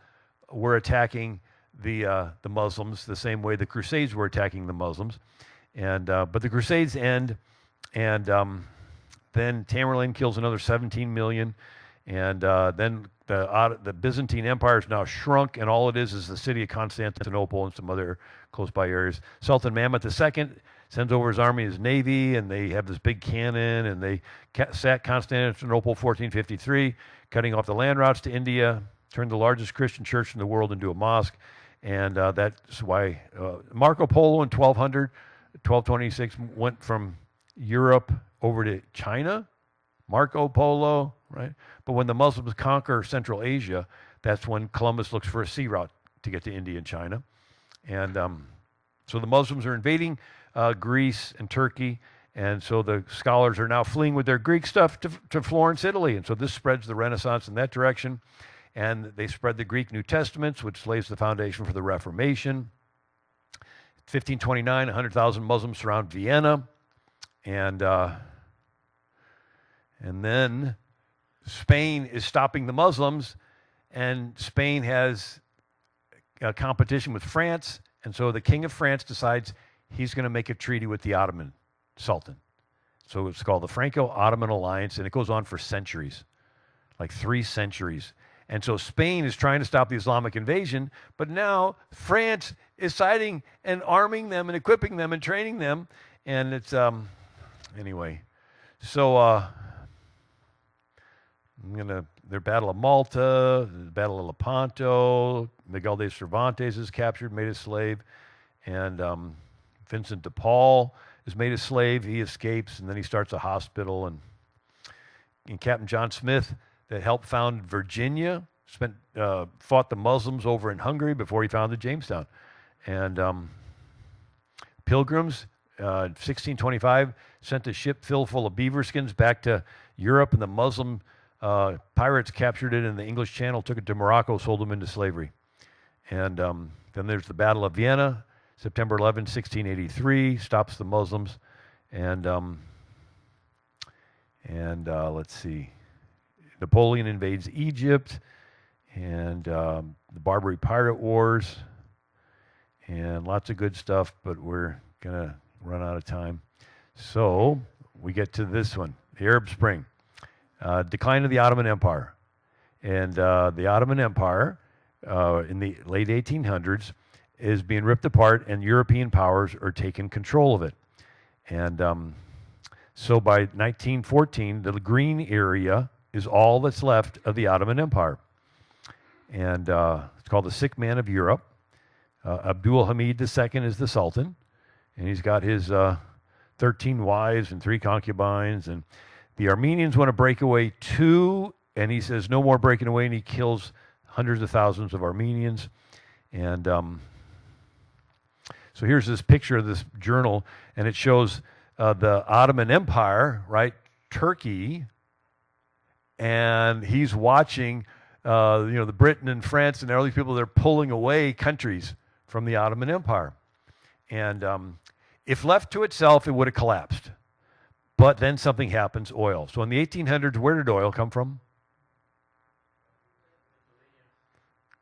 were attacking the Muslims the same way the Crusades were attacking the Muslims, and but the Crusades end, and then Tamerlane kills another 17 million, and then the Byzantine Empire is now shrunk, and all it is the city of Constantinople and some other close by areas. Sultan Mahmud II sends over his army, his navy, and they have this big cannon, and they sack Constantinople 1453, cutting off the land routes to India, turned the largest Christian church in the world into a mosque. And that's why Marco Polo in 1226 went from Europe over to China. Marco Polo, right? But when the Muslims conquer Central Asia, that's when Columbus looks for a sea route to get to India and China. And so the Muslims are invading Greece and Turkey, and so the scholars are now fleeing with their Greek stuff to Florence, Italy. And so this spreads the Renaissance in that direction. And they spread the Greek New Testaments, which lays the foundation for the Reformation. 1529, 100,000 Muslims surround Vienna. And then Spain is stopping the Muslims, and Spain has a competition with France. And so the King of France decides he's going to make a treaty with the Ottoman Sultan. So it's called the Franco-Ottoman Alliance, and it goes on for centuries, like 3 centuries. And so Spain is trying to stop the Islamic invasion, but now France is siding and arming them and equipping them and training them. And it's, anyway. So their Battle of Malta, the Battle of Lepanto, Miguel de Cervantes is captured, made a slave. And Vincent de Paul is made a slave. He escapes, and then he starts a hospital. And Captain John Smith, that helped found Virginia, fought the Muslims over in Hungary before he founded Jamestown. And Pilgrims, 1625, sent a ship filled full of beaver skins back to Europe, and the Muslim pirates captured it in the English Channel, took it to Morocco, sold them into slavery. And then there's the Battle of Vienna, September 11, 1683, stops the Muslims. And let's see. Napoleon invades Egypt, and the Barbary Pirate Wars, and lots of good stuff, but we're going to run out of time. So we get to this one, the Arab Spring, decline of the Ottoman Empire. And the Ottoman Empire in the late 1800s is being ripped apart, and European powers are taking control of it. And so by 1914, the green area is all that's left of the Ottoman Empire. And it's called the Sick Man of Europe. Abdul Hamid II is the Sultan, and he's got his 13 wives and 3 concubines. And the Armenians want to break away too, and he says no more breaking away, and he kills hundreds of thousands of Armenians. And so here's this picture of this journal, and it shows the Ottoman Empire, right, Turkey, and he's watching, the Britain and France and all these people, they're pulling away countries from the Ottoman Empire. And if left to itself, it would have collapsed. But then something happens, oil. So in the 1800s, where did oil come from?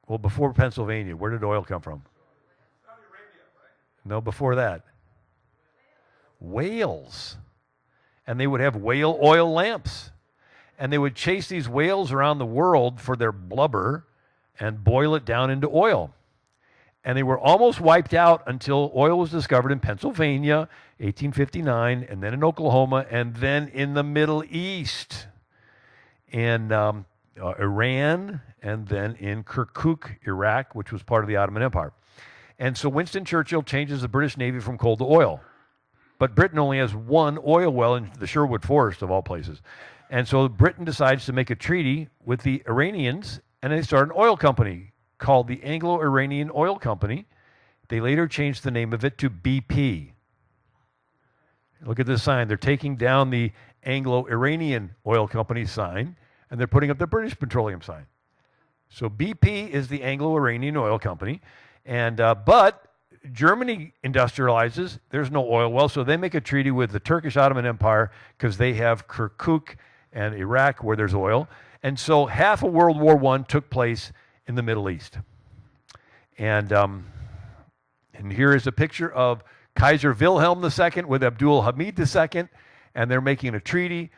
Well, before Pennsylvania, where did oil come from? No, before that. Whales. And they would have whale oil lamps. And they would chase these whales around the world for their blubber and boil it down into oil. And they were almost wiped out until oil was discovered in Pennsylvania, 1859, and then in Oklahoma, and then in the Middle East. in Iran, and then in Kirkuk, Iraq, which was part of the Ottoman Empire. And so Winston Churchill changes the British Navy from coal to oil. But Britain only has one oil well in the Sherwood Forest, of all places. And so Britain decides to make a treaty with the Iranians, and they start an oil company called the Anglo-Iranian Oil Company. They later changed the name of it to BP. Look at this sign. They're taking down the Anglo-Iranian Oil Company sign, and they're putting up the British Petroleum sign. So BP is the Anglo-Iranian Oil Company, and but Germany industrializes. There's no oil well, so they make a treaty with the Turkish Ottoman Empire because they have Kirkuk and Iraq where there's oil. And so half of World War I took place in the Middle East. And here is a picture of Kaiser Wilhelm II with Abdul Hamid II, and they're making a treaty.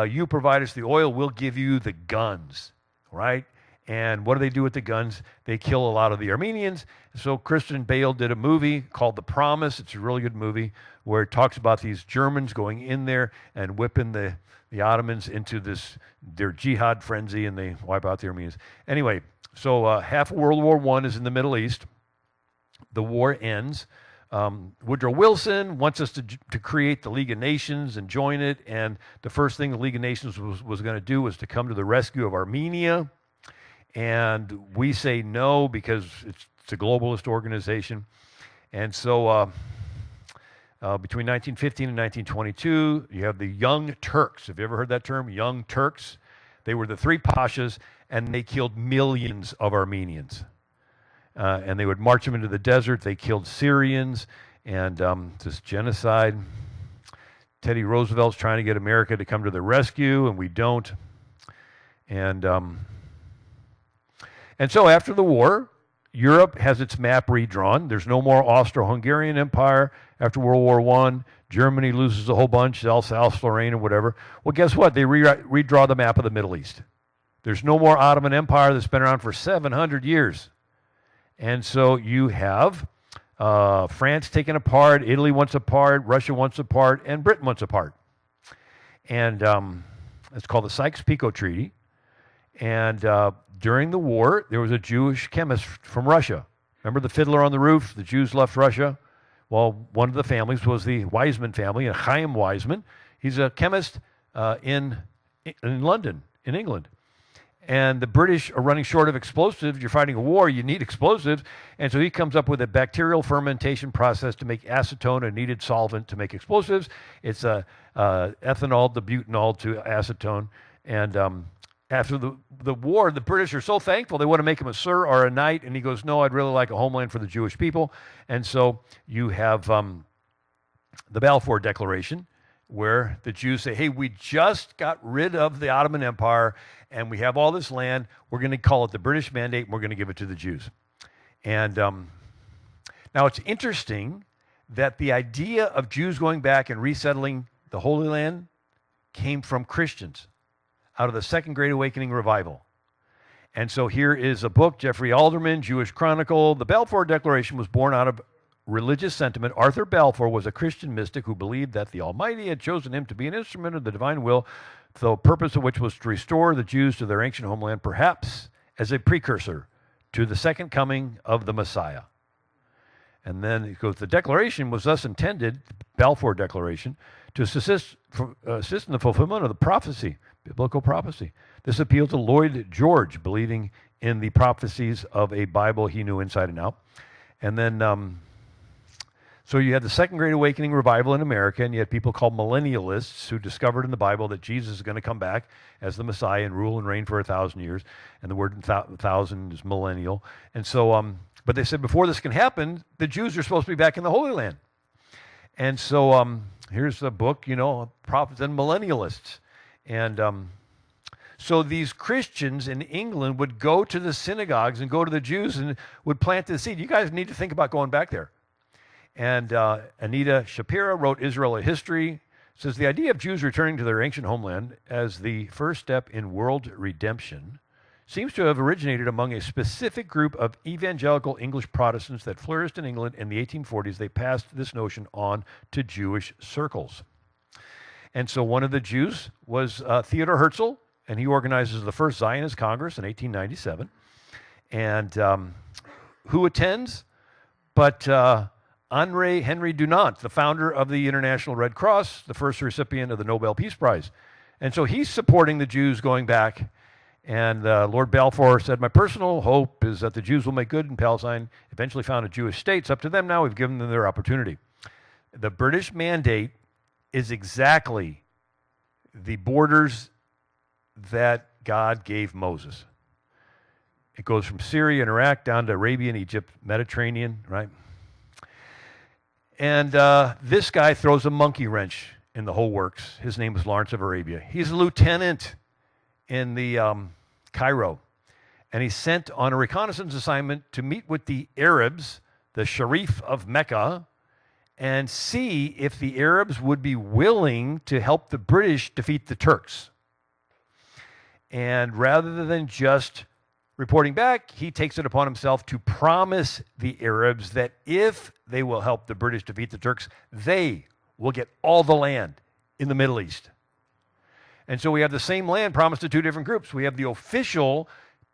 You provide us the oil, we'll give you the guns, right? And what do they do with the guns? They kill a lot of the Armenians. So Christian Bale did a movie called The Promise. It's a really good movie where it talks about these Germans going in there and whipping the Ottomans into their jihad frenzy, and they wipe out the Armenians. Anyway, so half of World War I is in the Middle East. The war ends. Woodrow Wilson wants us to create the League of Nations and join it, and the first thing the League of Nations was going to do was to come to the rescue of Armenia. And we say no because it's a globalist organization. And so between 1915 and 1922, you have the Young Turks. Have you ever heard that term, Young Turks? They were the three pashas, and they killed millions of Armenians. And they would march them into the desert. They killed Syrians, and this genocide. Teddy Roosevelt's trying to get America to come to the rescue, and we don't. And so after the war, Europe has its map redrawn. There's no more Austro-Hungarian Empire after World War I. Germany loses a whole bunch, Alsace-Lorraine and whatever. Well, guess what? They redraw the map of the Middle East. There's no more Ottoman Empire that's been around for 700 years. And so you have France taken apart, Italy once apart, Russia once apart, and Britain once apart. And it's called the Sykes-Picot Treaty. And during the war, there was a Jewish chemist from Russia. Remember the Fiddler on the Roof? The Jews left Russia. Well, one of the families was the Weizmann family, and Chaim Weizmann. He's a chemist in London, in England. And the British are running short of explosives. You're fighting a war, you need explosives. And so he comes up with a bacterial fermentation process to make acetone, a needed solvent to make explosives. It's ethanol to butanol to acetone. And after the war, the British are so thankful, they want to make him a sir or a knight. And he goes, no, I'd really like a homeland for the Jewish people. And so you have the Balfour Declaration, where the Jews say, hey, we just got rid of the Ottoman Empire, and we have all this land. We're going to call it the British Mandate, and we're going to give it to the Jews. And now it's interesting that the idea of Jews going back and resettling the Holy Land came from Christians out of the Second Great Awakening revival. And so here is a book, Jeffrey Alderman, Jewish Chronicle. The Balfour Declaration was born out of religious sentiment. Arthur Balfour was a Christian mystic who believed that the Almighty had chosen him to be an instrument of the divine will, the purpose of which was to restore the Jews to their ancient homeland, perhaps as a precursor to the second coming of the Messiah. And then it goes, the declaration was thus intended, Balfour Declaration, to assist in the fulfillment of the prophecy, biblical prophecy. This appealed to Lloyd George, believing in the prophecies of a Bible he knew inside and out. And then, so you had the Second Great Awakening revival in America, and you had people called millennialists who discovered in the Bible that Jesus is going to come back as the Messiah and rule and reign for 1,000 years. And the word 1,000 is millennial. And so, but they said before this can happen, the Jews are supposed to be back in the Holy Land. And so here's the book, Prophets and Millennialists. And so these Christians in England would go to the synagogues and go to the Jews and would plant the seed. You guys need to think about going back there. And Anita Shapira wrote Israel a History. Says the idea of Jews returning to their ancient homeland as the first step in world redemption seems to have originated among a specific group of evangelical English Protestants that flourished in England in the 1840s. They passed this notion on to Jewish circles. And so one of the Jews was Theodor Herzl, and he organizes the first Zionist Congress in 1897. And who attends? But Henri Henry Dunant, the founder of the International Red Cross, the first recipient of the Nobel Peace Prize. And so he's supporting the Jews going back. And Lord Balfour said, my personal hope is that the Jews will make good in Palestine, eventually found a Jewish state. It's up to them now. We've given them their opportunity. The British mandate is exactly the borders that God gave Moses. It goes from Syria and Iraq down to Arabia and Egypt, Mediterranean, right? And this guy throws a monkey wrench in the whole works. His name is Lawrence of Arabia. He's a lieutenant in the Cairo. And he's sent on a reconnaissance assignment to meet with the Arabs, the Sharif of Mecca, and see if the Arabs would be willing to help the British defeat the Turks. And rather than just reporting back, he takes it upon himself to promise the Arabs that if they will help the British defeat the Turks, they will get all the land in the Middle East. And so we have the same land promised to two different groups. We have the official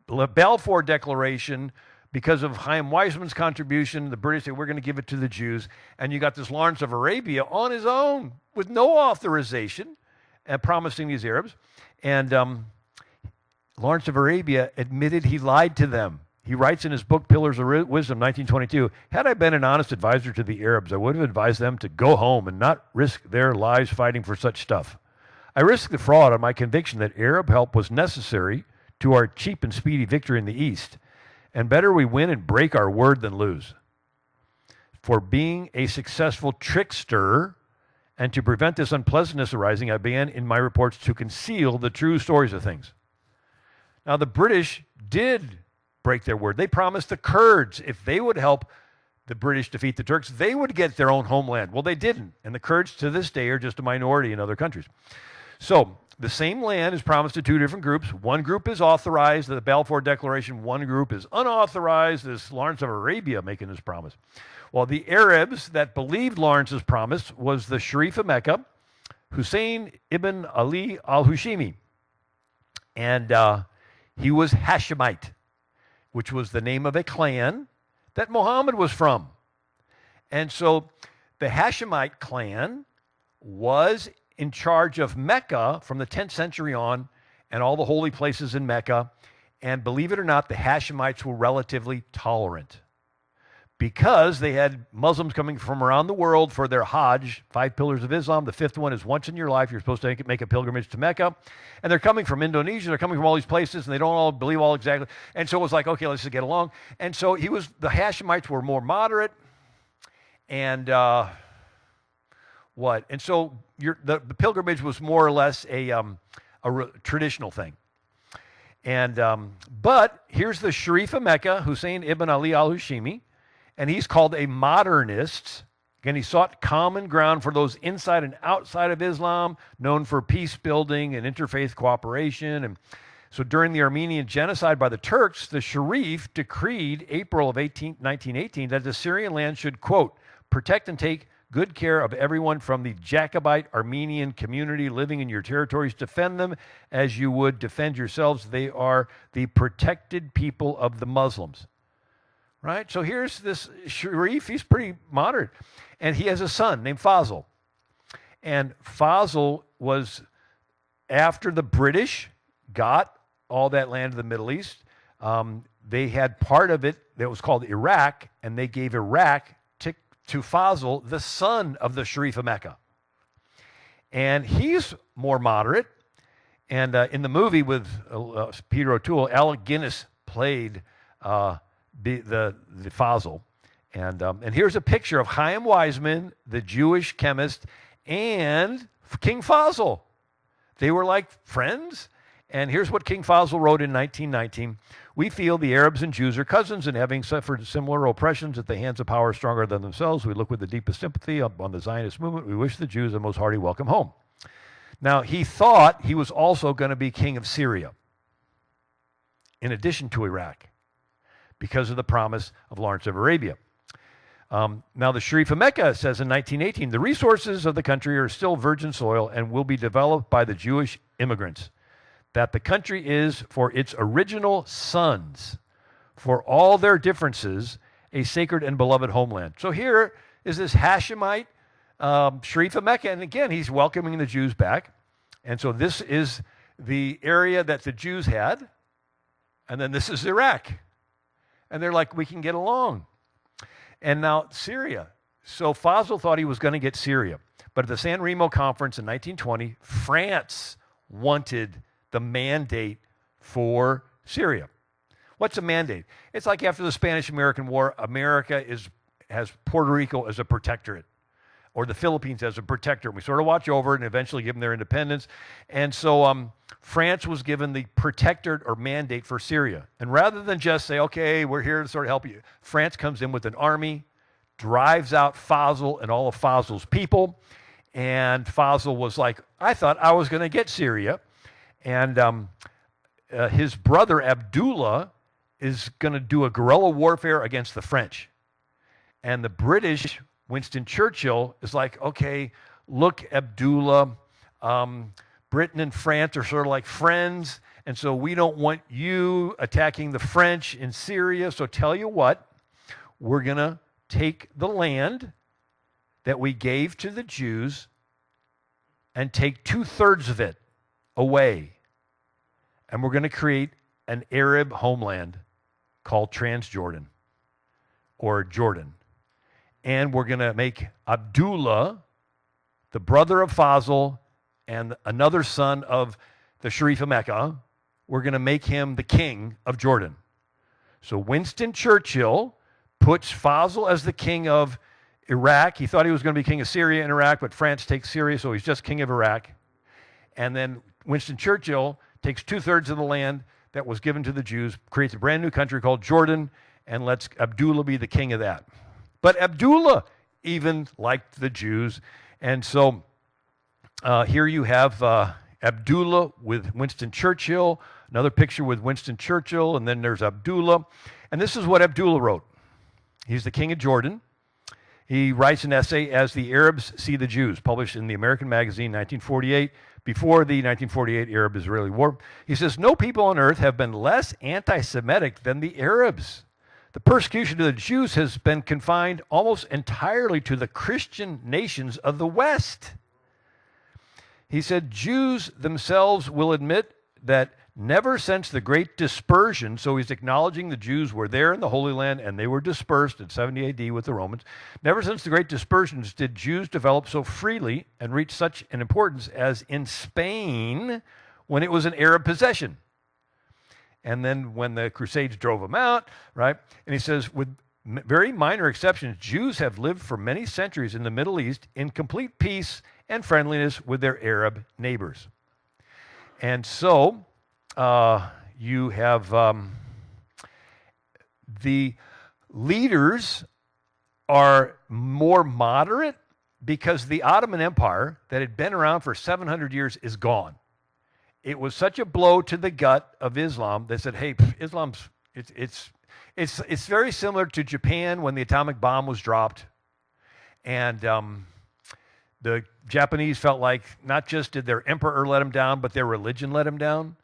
Balfour Declaration. Because of Chaim Weizmann's contribution, the British say, we're going to give it to the Jews. And you got this Lawrence of Arabia on his own with no authorization promising these Arabs. And Lawrence of Arabia admitted he lied to them. He writes in his book, Pillars of Wisdom, 1922, had I been an honest advisor to the Arabs, I would have advised them to go home and not risk their lives fighting for such stuff. I risked the fraud on my conviction that Arab help was necessary to our cheap and speedy victory in the East. And better we win and break our word than lose. For being a successful trickster and to prevent this unpleasantness arising, I began in my reports to conceal the true stories of things. Now, the British did break their word. They promised the Kurds, if they would help the British defeat the Turks, they would get their own homeland. Well, they didn't. And the Kurds to this day are just a minority in other countries. So the same land is promised to two different groups. One group is authorized, the Balfour Declaration. One group is unauthorized, this Lawrence of Arabia making this promise. Well, the Arabs that believed Lawrence's promise was the Sharif of Mecca, Hussein ibn Ali al-Hushimi. And he was Hashemite, which was the name of a clan that Muhammad was from. And so the Hashemite clan was in charge of Mecca from the 10th century on and all the holy places in Mecca. And believe it or not, the Hashemites were relatively tolerant because they had Muslims coming from around the world for their Hajj, 5 pillars of Islam. The 5th one is once in your life, you're supposed to make a pilgrimage to Mecca. And they're coming from Indonesia, they're coming from all these places, and they don't all believe all exactly. And so it was like, okay, let's just get along. And so the Hashemites were more moderate. And And so the pilgrimage was more or less a traditional thing. And but here's the Sharif of Mecca, Hussein ibn Ali al-Hushimi, and he's called a modernist. Again, he sought common ground for those inside and outside of Islam, known for peace building and interfaith cooperation. And so during the Armenian genocide by the Turks, the Sharif decreed April of 1918 that the Syrian land should, quote, protect and take good care of everyone from the Jacobite Armenian community living in your territories. Defend them as you would defend yourselves. They are the protected people of the Muslims. Right? So here's this Sharif. He's pretty moderate. And he has a son named Fazl. And Fazl was, after the British got all that land of the Middle East, they had part of it that was called Iraq, and they gave Iraq to Fazl, the son of the Sharif of Mecca. And he's more moderate. And in the movie with Peter O'Toole, Alec Guinness played the Fazl. And here's a picture of Chaim Weizmann, the Jewish chemist, and King Fazl. They were like friends. And here's what King Fazl wrote in 1919. We feel the Arabs and Jews are cousins, and having suffered similar oppressions at the hands of power stronger than themselves, we look with the deepest sympathy on the Zionist movement. We wish the Jews a most hearty welcome home. Now, he thought he was also going to be king of Syria, in addition to Iraq, because of the promise of Lawrence of Arabia. Now, the Sharif of Mecca says in 1918, the resources of the country are still virgin soil and will be developed by the Jewish immigrants. that the country is, for its original sons, for all their differences, a sacred and beloved homeland. So here is this Hashemite Sharif of Mecca, and again, he's welcoming the Jews back. And so this is the area that the Jews had, and then this is Iraq. And they're like, we can get along. And now Syria. So Fazl thought he was going to get Syria. But at the San Remo conference in 1920, France wanted the mandate for Syria. What's a mandate? It's like after the Spanish-American War, America has Puerto Rico as a protectorate, or the Philippines as a protectorate. We sort of watch over it and eventually give them their independence. And so France was given the protectorate or mandate for Syria. And rather than just say, okay, we're here to sort of help you, France comes in with an army, drives out Fazl and all of Fazl's people. And Fazl was like, I thought I was going to get Syria. And his brother Abdullah is going to do a guerrilla warfare against the French. And the British, Winston Churchill, is like, okay, look, Abdullah, Britain and France are sort of like friends, and so we don't want you attacking the French in Syria. So tell you what, we're going to take the land that we gave to the Jews and take 2/3 of it away. And we're going to create an Arab homeland called Transjordan, or Jordan. And we're going to make Abdullah, the brother of Fazl, and another son of the Sharif of Mecca, we're going to make him the king of Jordan. So Winston Churchill puts Fazl as the king of Iraq. He thought he was going to be king of Syria and Iraq, but France takes Syria, so he's just king of Iraq. And then Winston Churchill takes 2/3 of the land that was given to the Jews, creates a brand new country called Jordan, and lets Abdullah be the king of that. But Abdullah even liked the Jews. And so here you have Abdullah with Winston Churchill, another picture with Winston Churchill, and then there's Abdullah. And this is what Abdullah wrote. He's the king of Jordan. He writes an essay, As the Arabs See the Jews, published in the American Magazine, 1948, before the 1948 Arab-Israeli War. He says, no people on earth have been less anti-Semitic than the Arabs. The persecution of the Jews has been confined almost entirely to the Christian nations of the West. He said, Jews themselves will admit that never since the Great Dispersion, so he's acknowledging the Jews were there in the Holy Land and they were dispersed in 70 AD with the Romans. Never since the Great Dispersions did Jews develop so freely and reach such an importance as in Spain when it was an Arab possession. And then when the Crusades drove them out, right? And he says, with very minor exceptions, Jews have lived for many centuries in the Middle East in complete peace and friendliness with their Arab neighbors. And so you have the leaders are more moderate because the Ottoman Empire that had been around for 700 years is gone. It was such a blow to the gut of Islam. They said, hey, Islam's, it's very similar to Japan when the atomic bomb was dropped. And the Japanese felt like not just did their emperor let them down, but their religion let them down.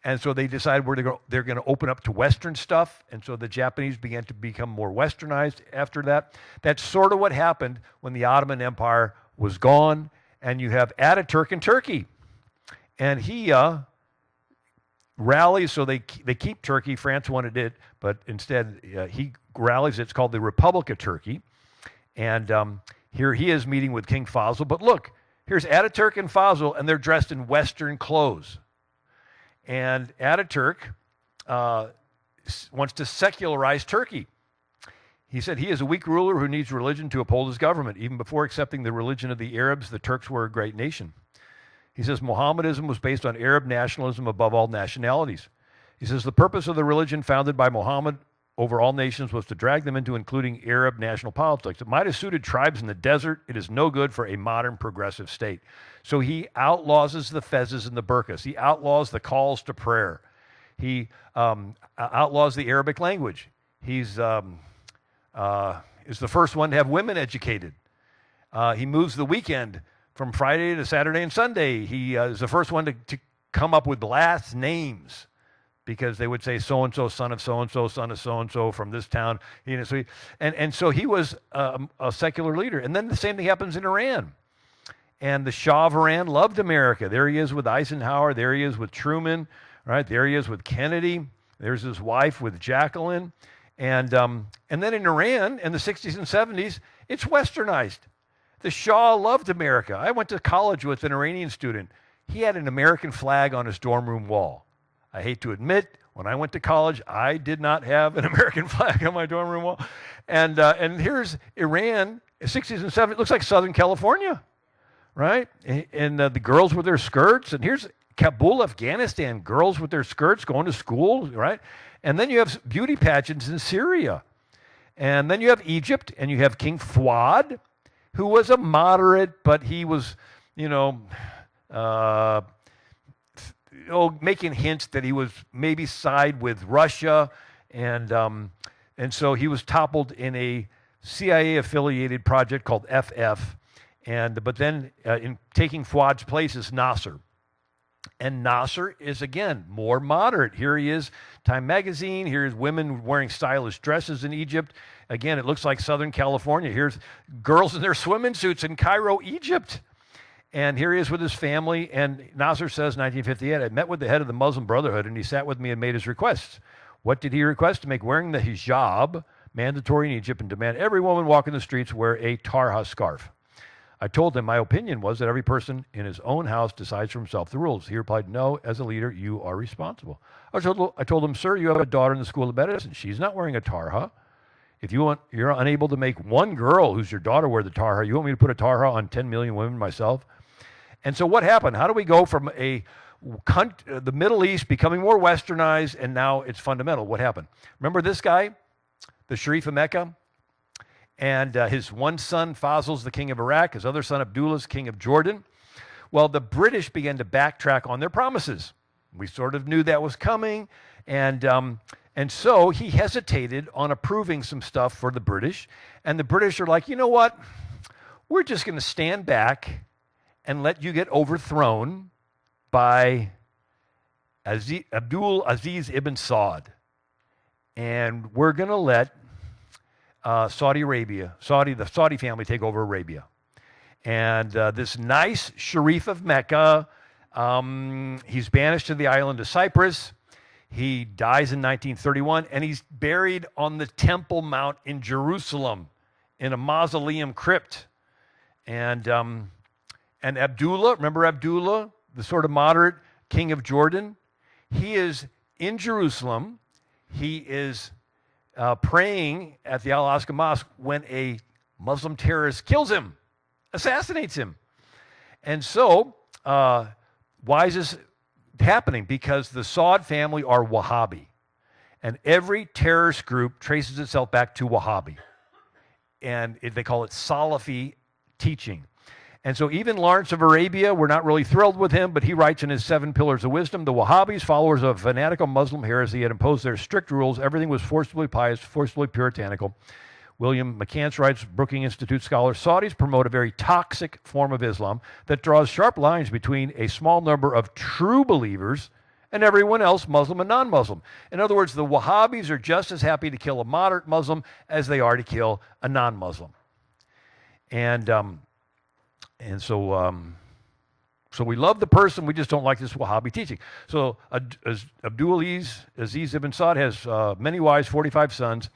And so they decided they're going to open up to Western stuff. And so the Japanese began to become more Westernized after that. That's sort of what happened when the Ottoman Empire was gone. And you have Ataturk in Turkey. And he rallies, so they keep Turkey. France wanted it, but instead he rallies. It's called the Republic of Turkey. And here he is meeting with King Fazl. But look, here's Ataturk and Fazl, and they're dressed in Western clothes. And Ataturk wants to secularize Turkey. He said he is a weak ruler who needs religion to uphold his government. Even before accepting the religion of the Arabs, the Turks were a great nation. He says Mohammedanism was based on Arab nationalism above all nationalities. He says the purpose of the religion founded by Muhammad over all nations was to drag them into including Arab national politics. It might have suited tribes in the desert. It is no good for a modern progressive state. So he outlaws the fezzes and the burqas. He outlaws the calls to prayer. He outlaws the Arabic language. He's is the first one to have women educated. He moves the weekend from Friday to Saturday and Sunday. He is the first one come up with last names because they would say so-and-so, son of so-and-so, son of so-and-so from this town. You know, so he was a secular leader. And then the same thing happens in Iran. And the Shah of Iran loved America. There he is with Eisenhower. There he is with Truman. Right? There he is with Kennedy. There's his wife with Jacqueline. And then in Iran in the 60s and 70s, it's westernized. The Shah loved America. I went to college with an Iranian student. He had an American flag on his dorm room wall. I hate to admit, when I went to college, I did not have an American flag on my dorm room wall. And here's Iran, 60s and 70s. It looks like Southern California, right? And the girls with their skirts. And here's Kabul, Afghanistan, girls with their skirts going to school, right? And then you have beauty pageants in Syria. And then you have Egypt, and you have King Fuad, who was a moderate, but he was, making hints that he was maybe side with Russia, and so he was toppled in a CIA-affiliated project called FF, but then in taking Fuad's place is Nasser. And Nasser is, again, more moderate. Here he is, Time Magazine. Here's women wearing stylish dresses in Egypt. Again, it looks like Southern California. Here's girls in their swimming suits in Cairo, Egypt. And here he is with his family. And Nasser says, 1958, I met with the head of the Muslim Brotherhood, and he sat with me and made his requests. What did he request? To make wearing the hijab mandatory in Egypt and demand every woman walking the streets wear a tarha scarf. I told him my opinion was that every person in his own house decides for himself the rules. He replied, no, as a leader, you are responsible. I told him, sir, you have a daughter in the School of Medicine. She's not wearing a tarha. If you're unable to make one girl who's your daughter wear the tarha, you want me to put a tarha on 10 million women myself? And so what happened? How do we go from the Middle East becoming more westernized, and now it's fundamental? What happened? Remember this guy, the Sharif of Mecca? And his one son, Fazl's the king of Iraq. His other son, Abdullah's king of Jordan. Well, the British began to backtrack on their promises. We sort of knew that was coming. And so he hesitated on approving some stuff for the British. And the British are like, you know what? We're just going to stand back and let you get overthrown by Abdul Aziz ibn Saud. And we're going to let Saudi Arabia, the Saudi family take over Arabia. And this nice Sharif of Mecca, he's banished to the island of Cyprus. He dies in 1931, and he's buried on the Temple Mount in Jerusalem in a mausoleum crypt. And Abdullah, remember Abdullah, the sort of moderate king of Jordan? He is in Jerusalem. He is praying at the Al-Aqsa Mosque when a Muslim terrorist kills him, assassinates him. And so, why is this happening? Because the Saud family are Wahhabi. And every terrorist group traces itself back to Wahhabi. And they call it Salafi teaching. And so even Lawrence of Arabia, we're not really thrilled with him, but he writes in his 7 Pillars of Wisdom, the Wahhabis, followers of fanatical Muslim heresy, had imposed their strict rules. Everything was forcibly pious, forcibly puritanical. William McCants writes, Brookings Institute scholar, Saudis promote a very toxic form of Islam that draws sharp lines between a small number of true believers and everyone else, Muslim and non-Muslim. In other words, the Wahhabis are just as happy to kill a moderate Muslim as they are to kill a non-Muslim. And so we love the person, we just don't like this Wahhabi teaching. So Abdul Aziz ibn Saud has many wives, 45 sons,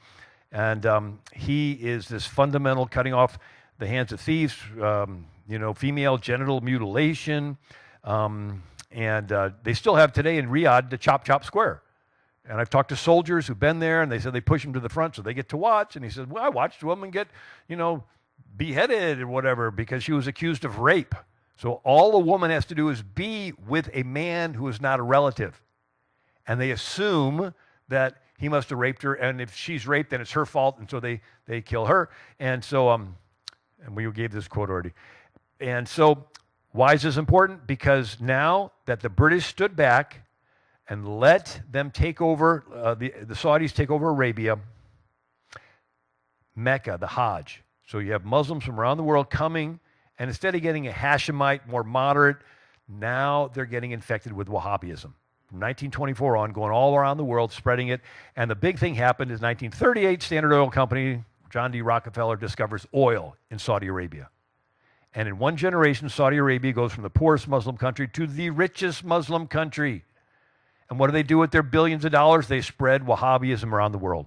and he is this fundamental cutting off the hands of thieves, female genital mutilation, and they still have today in Riyadh the Chop Chop Square. And I've talked to soldiers who've been there, and they said they push them to the front so they get to watch. And he said, well, I watched a woman get, beheaded or whatever because she was accused of rape. So all a woman has to do is be with a man who is not a relative. And they assume that he must have raped her, and if she's raped, then it's her fault, and so they kill her. And so, and we gave this quote already. And so, why is this important? Because now that the British stood back and let them take over, the Saudis take over Arabia, Mecca, the Hajj. So you have Muslims from around the world coming, and instead of getting a Hashemite, more moderate Now they're getting infected with Wahhabism. From 1924 on, going all around the world, spreading it. And the big thing happened is 1938, Standard Oil Company, John D. Rockefeller discovers oil in Saudi Arabia. And in one generation, Saudi Arabia goes from the poorest Muslim country to the richest Muslim country. And what do they do with their billions of dollars? They spread Wahhabism around the world.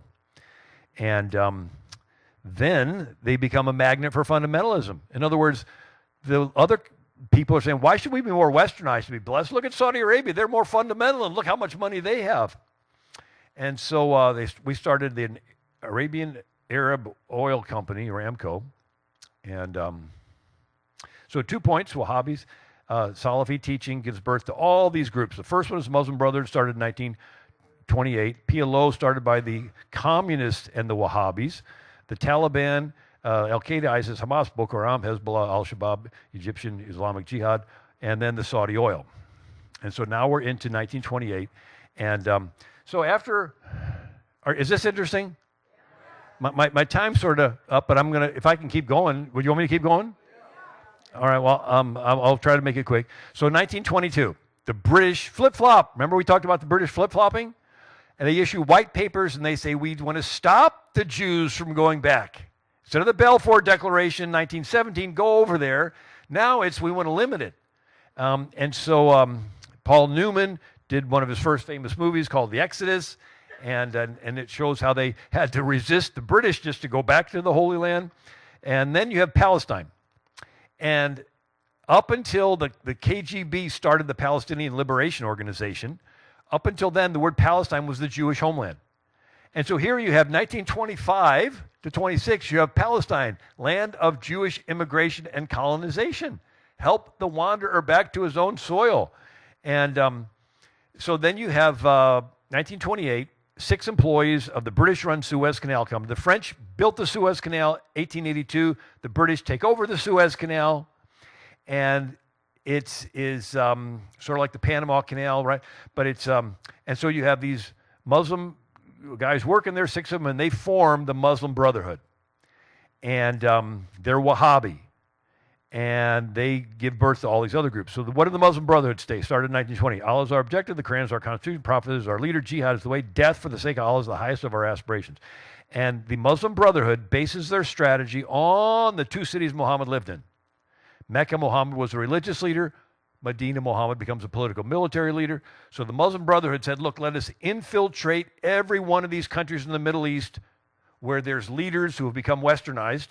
And then they become a magnet for fundamentalism. In other words, the other people are saying, why should we be more westernized to be blessed? Look at Saudi Arabia. They're more fundamental, and look how much money they have. And so we started the Arabian Arab Oil Company, or AMCO. And so 2 points, Wahhabis. Salafi teaching gives birth to all these groups. The first one is Muslim Brotherhood, started in 1928. PLO started by the communists and the Wahhabis. The Taliban, Al-Qaeda, ISIS, Hamas, Boko Haram, Hezbollah, Al-Shabaab, Egyptian Islamic Jihad, and then the Saudi oil. And so now we're into 1928. And so after, is this interesting? My time's sort of up, but I'm going to, if I can keep going, would you want me to keep going? All right, well, I'll try to make it quick. So 1922, the British flip-flop. Remember we talked about the British flip-flopping? And they issue white papers and they say, we want to stop the Jews from going back. Instead of the Balfour Declaration, 1917, go over there. Now it's, we want to limit it. And so Paul Newman did one of his first famous movies called The Exodus. And it shows how they had to resist the British just to go back to the Holy Land. And then you have Palestine. And up until the KGB started the Palestinian Liberation Organization, up until then, the word Palestine was the Jewish homeland. And so here you have 1925 to 26, you have Palestine, land of Jewish immigration and colonization. Help the wanderer back to his own soil. And so then you have 1928, 6 employees of the British-run Suez Canal Company. The French built the Suez Canal, 1882. The British take over the Suez Canal, and it is sort of like the Panama Canal, right? But it's and so you have these Muslim guys working there, 6 of them, and they form the Muslim Brotherhood, and they're Wahhabi, and they give birth to all these other groups. So what did the Muslim Brotherhood say? Started in 1920. Allah is our objective, the Quran is our constitution, Prophet is our leader, jihad is the way, death for the sake of Allah is the highest of our aspirations. And the Muslim Brotherhood bases their strategy on the 2 cities Muhammad lived in. Mecca, Muhammad was a religious leader. Medina, Muhammad becomes a political military leader. So the Muslim Brotherhood said, look, let us infiltrate every one of these countries in the Middle East where there's leaders who have become westernized,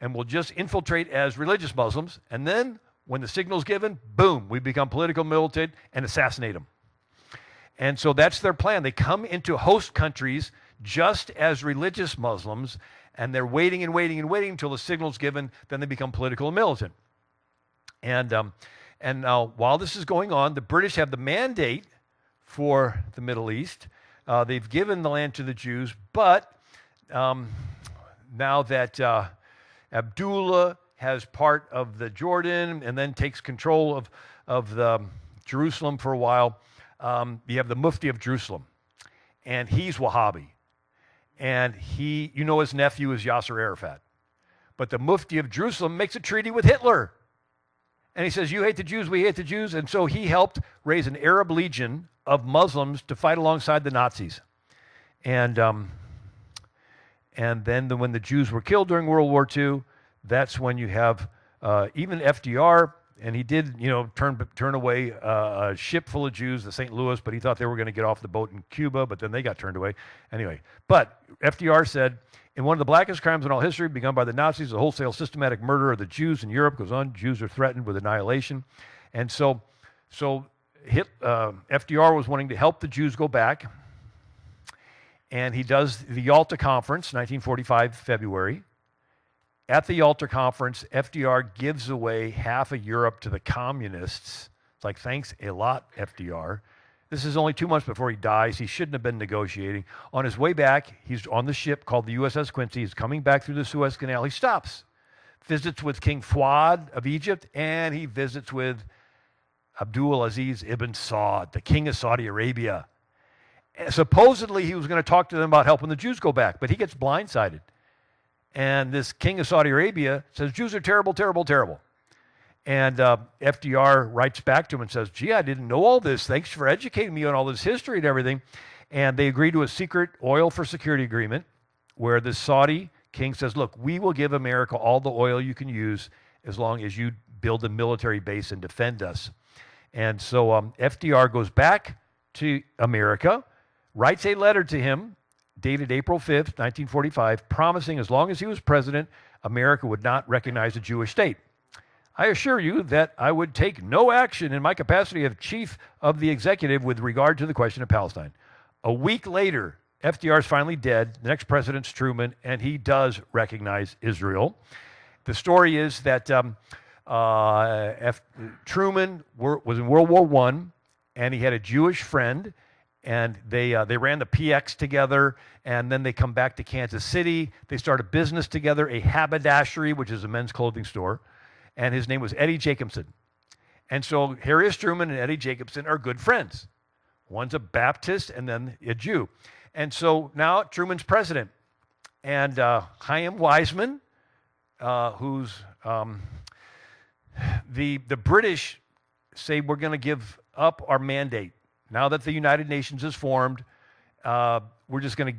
and we'll just infiltrate as religious Muslims, and then when the signal's given, boom, we become political militant and assassinate them. And so that's their plan. They come into host countries just as religious Muslims, and they're waiting and waiting and waiting until the signal's given, then they become political and militant. And now, while this is going on, the British have the mandate for the Middle East. They've given the land to the Jews, but now that Abdullah has part of the Jordan and then takes control of the Jerusalem for a while, you have the Mufti of Jerusalem, and he's Wahhabi. And his nephew is Yasser Arafat. But the Mufti of Jerusalem makes a treaty with Hitler. And he says, you hate the Jews, we hate the Jews. And so he helped raise an Arab legion of Muslims to fight alongside the Nazis. And then when the Jews were killed during World War II, that's when you have even FDR, and he did, turn away a ship full of Jews, the St. Louis, but he thought they were going to get off the boat in Cuba, but then they got turned away. Anyway, but FDR said, in one of the blackest crimes in all history, begun by the Nazis, the wholesale systematic murder of the Jews in Europe goes on. Jews are threatened with annihilation. And so FDR was wanting to help the Jews go back, and he does the Yalta Conference, 1945, February. At the Yalta Conference, FDR gives away half of Europe to the communists. It's like, thanks a lot, FDR. This is only 2 months before he dies. He shouldn't have been negotiating. On his way back, he's on the ship called the USS Quincy. He's coming back through the Suez Canal. He stops, visits with King Fuad of Egypt, and he visits with Abdul Aziz ibn Saud, the king of Saudi Arabia. And supposedly, he was going to talk to them about helping the Jews go back, but he gets blindsided. And this king of Saudi Arabia says, Jews are terrible, terrible, terrible. And FDR writes back to him and says, gee, I didn't know all this. Thanks for educating me on all this history and everything. And they agree to a secret oil for security agreement where the Saudi king says, look, we will give America all the oil you can use as long as you build a military base and defend us. And so FDR goes back to America, writes a letter to him dated April 5th, 1945, promising as long as he was president, America would not recognize a Jewish state. I assure you that I would take no action in my capacity of chief of the executive with regard to the question of Palestine. A week later, FDR is finally dead. The next president's Truman, and he does recognize Israel. The story is that Truman was in World War I, and he had a Jewish friend, and they ran the PX together, and then they come back to Kansas City. They start a business together, a haberdashery, which is a men's clothing store. And his name was Eddie Jacobson. And so Harry S. Truman and Eddie Jacobson are good friends. One's a Baptist and then a Jew. And so now Truman's president. And Chaim Weizmann, who's the British say we're going to give up our mandate. Now that the United Nations is formed, we're just going to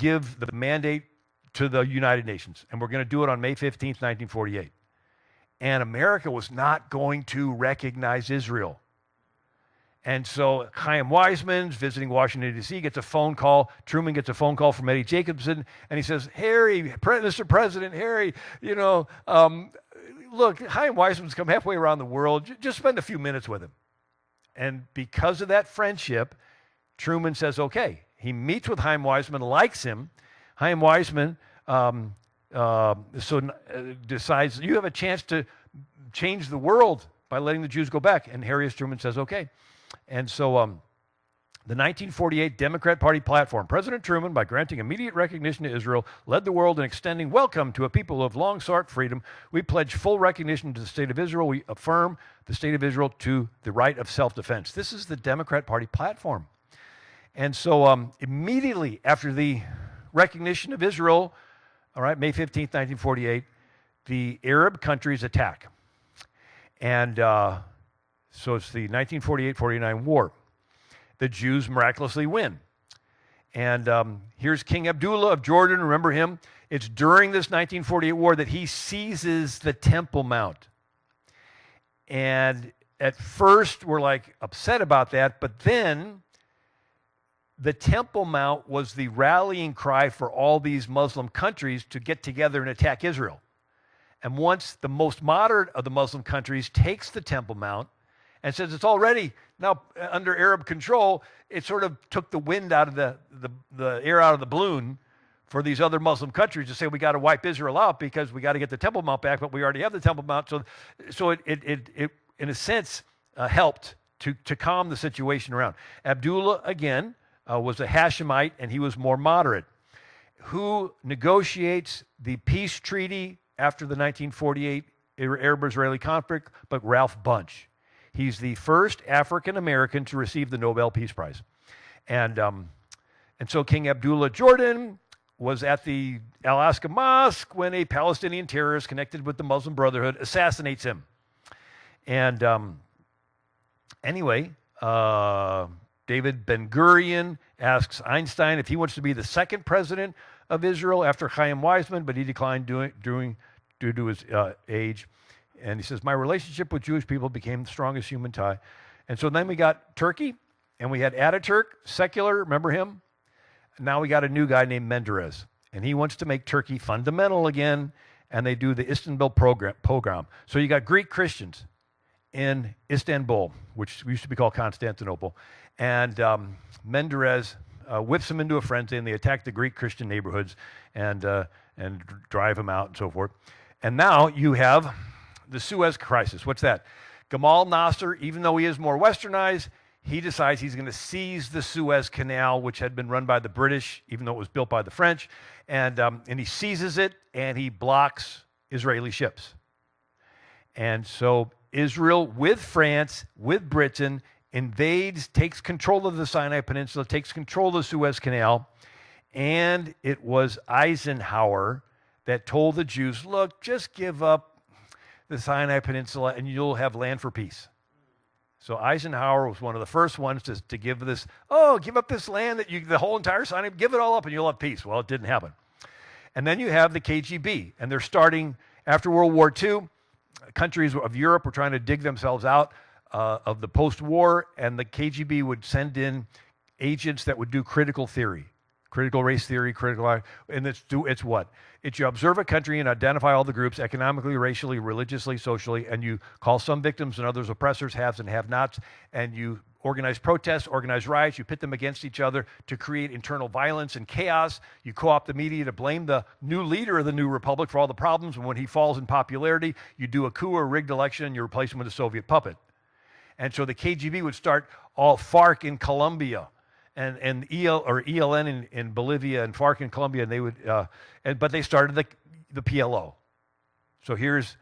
give the mandate to the United Nations. And we're going to do it on May 15th, 1948. And America was not going to recognize Israel. And so Chaim Weizmann's visiting Washington, D.C., gets a phone call. Truman gets a phone call from Eddie Jacobson, and he says, Harry, Mr. President, Harry, look, Chaim Weizmann's come halfway around the world. Just spend a few minutes with him. And because of that friendship, Truman says, okay. He meets with Chaim Weizmann, likes him. Chaim Weizmann decides you have a chance to change the world by letting the Jews go back. And Harry S. Truman says, okay. And so the 1948 Democrat Party platform, President Truman, by granting immediate recognition to Israel, led the world in extending welcome to a people who have long sought freedom. We pledge full recognition to the state of Israel. We affirm the state of Israel to the right of self-defense. This is the Democrat Party platform. And so immediately after the recognition of Israel, all right, May 15th, 1948, the Arab countries attack. And so it's the 1948-49 war. The Jews miraculously win. And here's King Abdullah of Jordan, remember him? It's during this 1948 war that he seizes the Temple Mount. And at first we're like upset about that, but then the Temple Mount was the rallying cry for all these Muslim countries to get together and attack Israel. And once the most moderate of the Muslim countries takes the Temple Mount and says it's already now under Arab control, it sort of took the wind out of the air out of the balloon for these other Muslim countries to say we got to wipe Israel out because we got to get the Temple Mount back, but we already have the Temple Mount. So it in a sense helped to calm the situation around. Abdullah again was a Hashemite, and he was more moderate. Who negotiates the peace treaty after the 1948 Arab-Israeli conflict? But Ralph Bunche. He's the first African-American to receive the Nobel Peace Prize. And so King Abdullah Jordan was at the Al-Aqsa Mosque when a Palestinian terrorist connected with the Muslim Brotherhood assassinates him. And anyway, David Ben-Gurion asks Einstein if he wants to be the second president of Israel after Chaim Weizmann, but he declined due to his age. And he says, my relationship with Jewish people became the strongest human tie. And so then we got Turkey, and we had Ataturk, secular, remember him? Now we got a new guy named Menderes, and he wants to make Turkey fundamental again, and they do the Istanbul program. So you got Greek Christians in Istanbul, which used to be called Constantinople, and Menderes whips them into a frenzy, and they attack the Greek Christian neighborhoods and drive them out and so forth. And now you have the Suez Crisis. What's that? Gamal Nasser, even though he is more westernized, he decides he's going to seize the Suez Canal, which had been run by the British, even though it was built by the French, and he seizes it, and he blocks Israeli ships. And so Israel, with France, with Britain, invades, takes control of the Sinai Peninsula, takes control of the Suez Canal, and it was Eisenhower that told the Jews, look, just give up the Sinai Peninsula, and you'll have land for peace. So Eisenhower was one of the first ones to give this, give up this land that the whole entire Sinai, give it all up and you'll have peace. Well, it didn't happen. And then you have the KGB, and they're starting, after World War II, countries of Europe were trying to dig themselves out of the post-war, and the KGB would send in agents that would do critical theory, critical race theory, and it's what? It's you observe a country and identify all the groups economically, racially, religiously, socially, and you call some victims and others oppressors, haves and have-nots, and you organize protests, organize riots, you pit them against each other to create internal violence and chaos. You co-opt the media to blame the new leader of the new republic for all the problems, and when he falls in popularity, you do a coup or a rigged election and you replace him with a Soviet puppet. And so the KGB would start all FARC in Colombia, and ELN in Bolivia, and FARC in Colombia, and they would, but they started the PLO. So here's,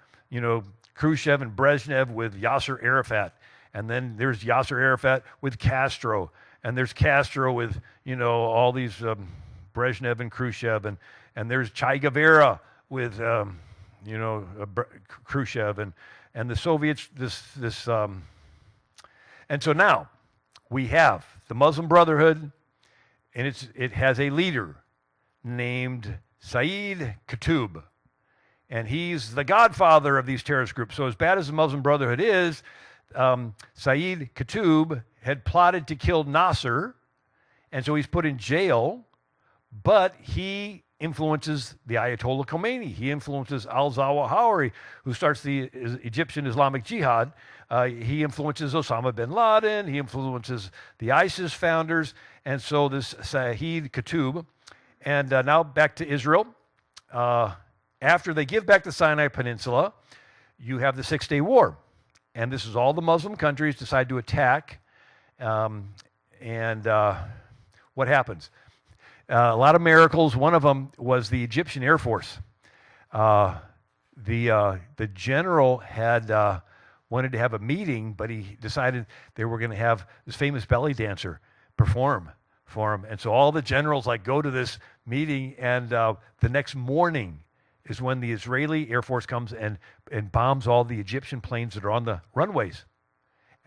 Khrushchev and Brezhnev with Yasser Arafat, and then there's Yasser Arafat with Castro, and there's Castro with, all these Brezhnev and Khrushchev, and there's Che Guevara with, Khrushchev, and the Soviets, and so now we have the Muslim Brotherhood, and it has a leader named Saeed Qutb, and he's the godfather of these terrorist groups. So as bad as the Muslim Brotherhood is, Saeed Qutb had plotted to kill Nasser, and so he's put in jail, but he influences the Ayatollah Khomeini. He influences al-Zawahiri, who starts the Egyptian Islamic Jihad. He influences Osama bin Laden. He influences the ISIS founders. And so this Saeed Qutb. And now back to Israel. After they give back the Sinai Peninsula, you have the Six-Day War. And this is all the Muslim countries decide to attack. What happens? A lot of miracles. One of them was the Egyptian Air Force. The general had wanted to have a meeting, but he decided they were going to have this famous belly dancer perform for him. And so all the generals go to this meeting, and the next morning is when the Israeli Air Force comes and bombs all the Egyptian planes that are on the runways.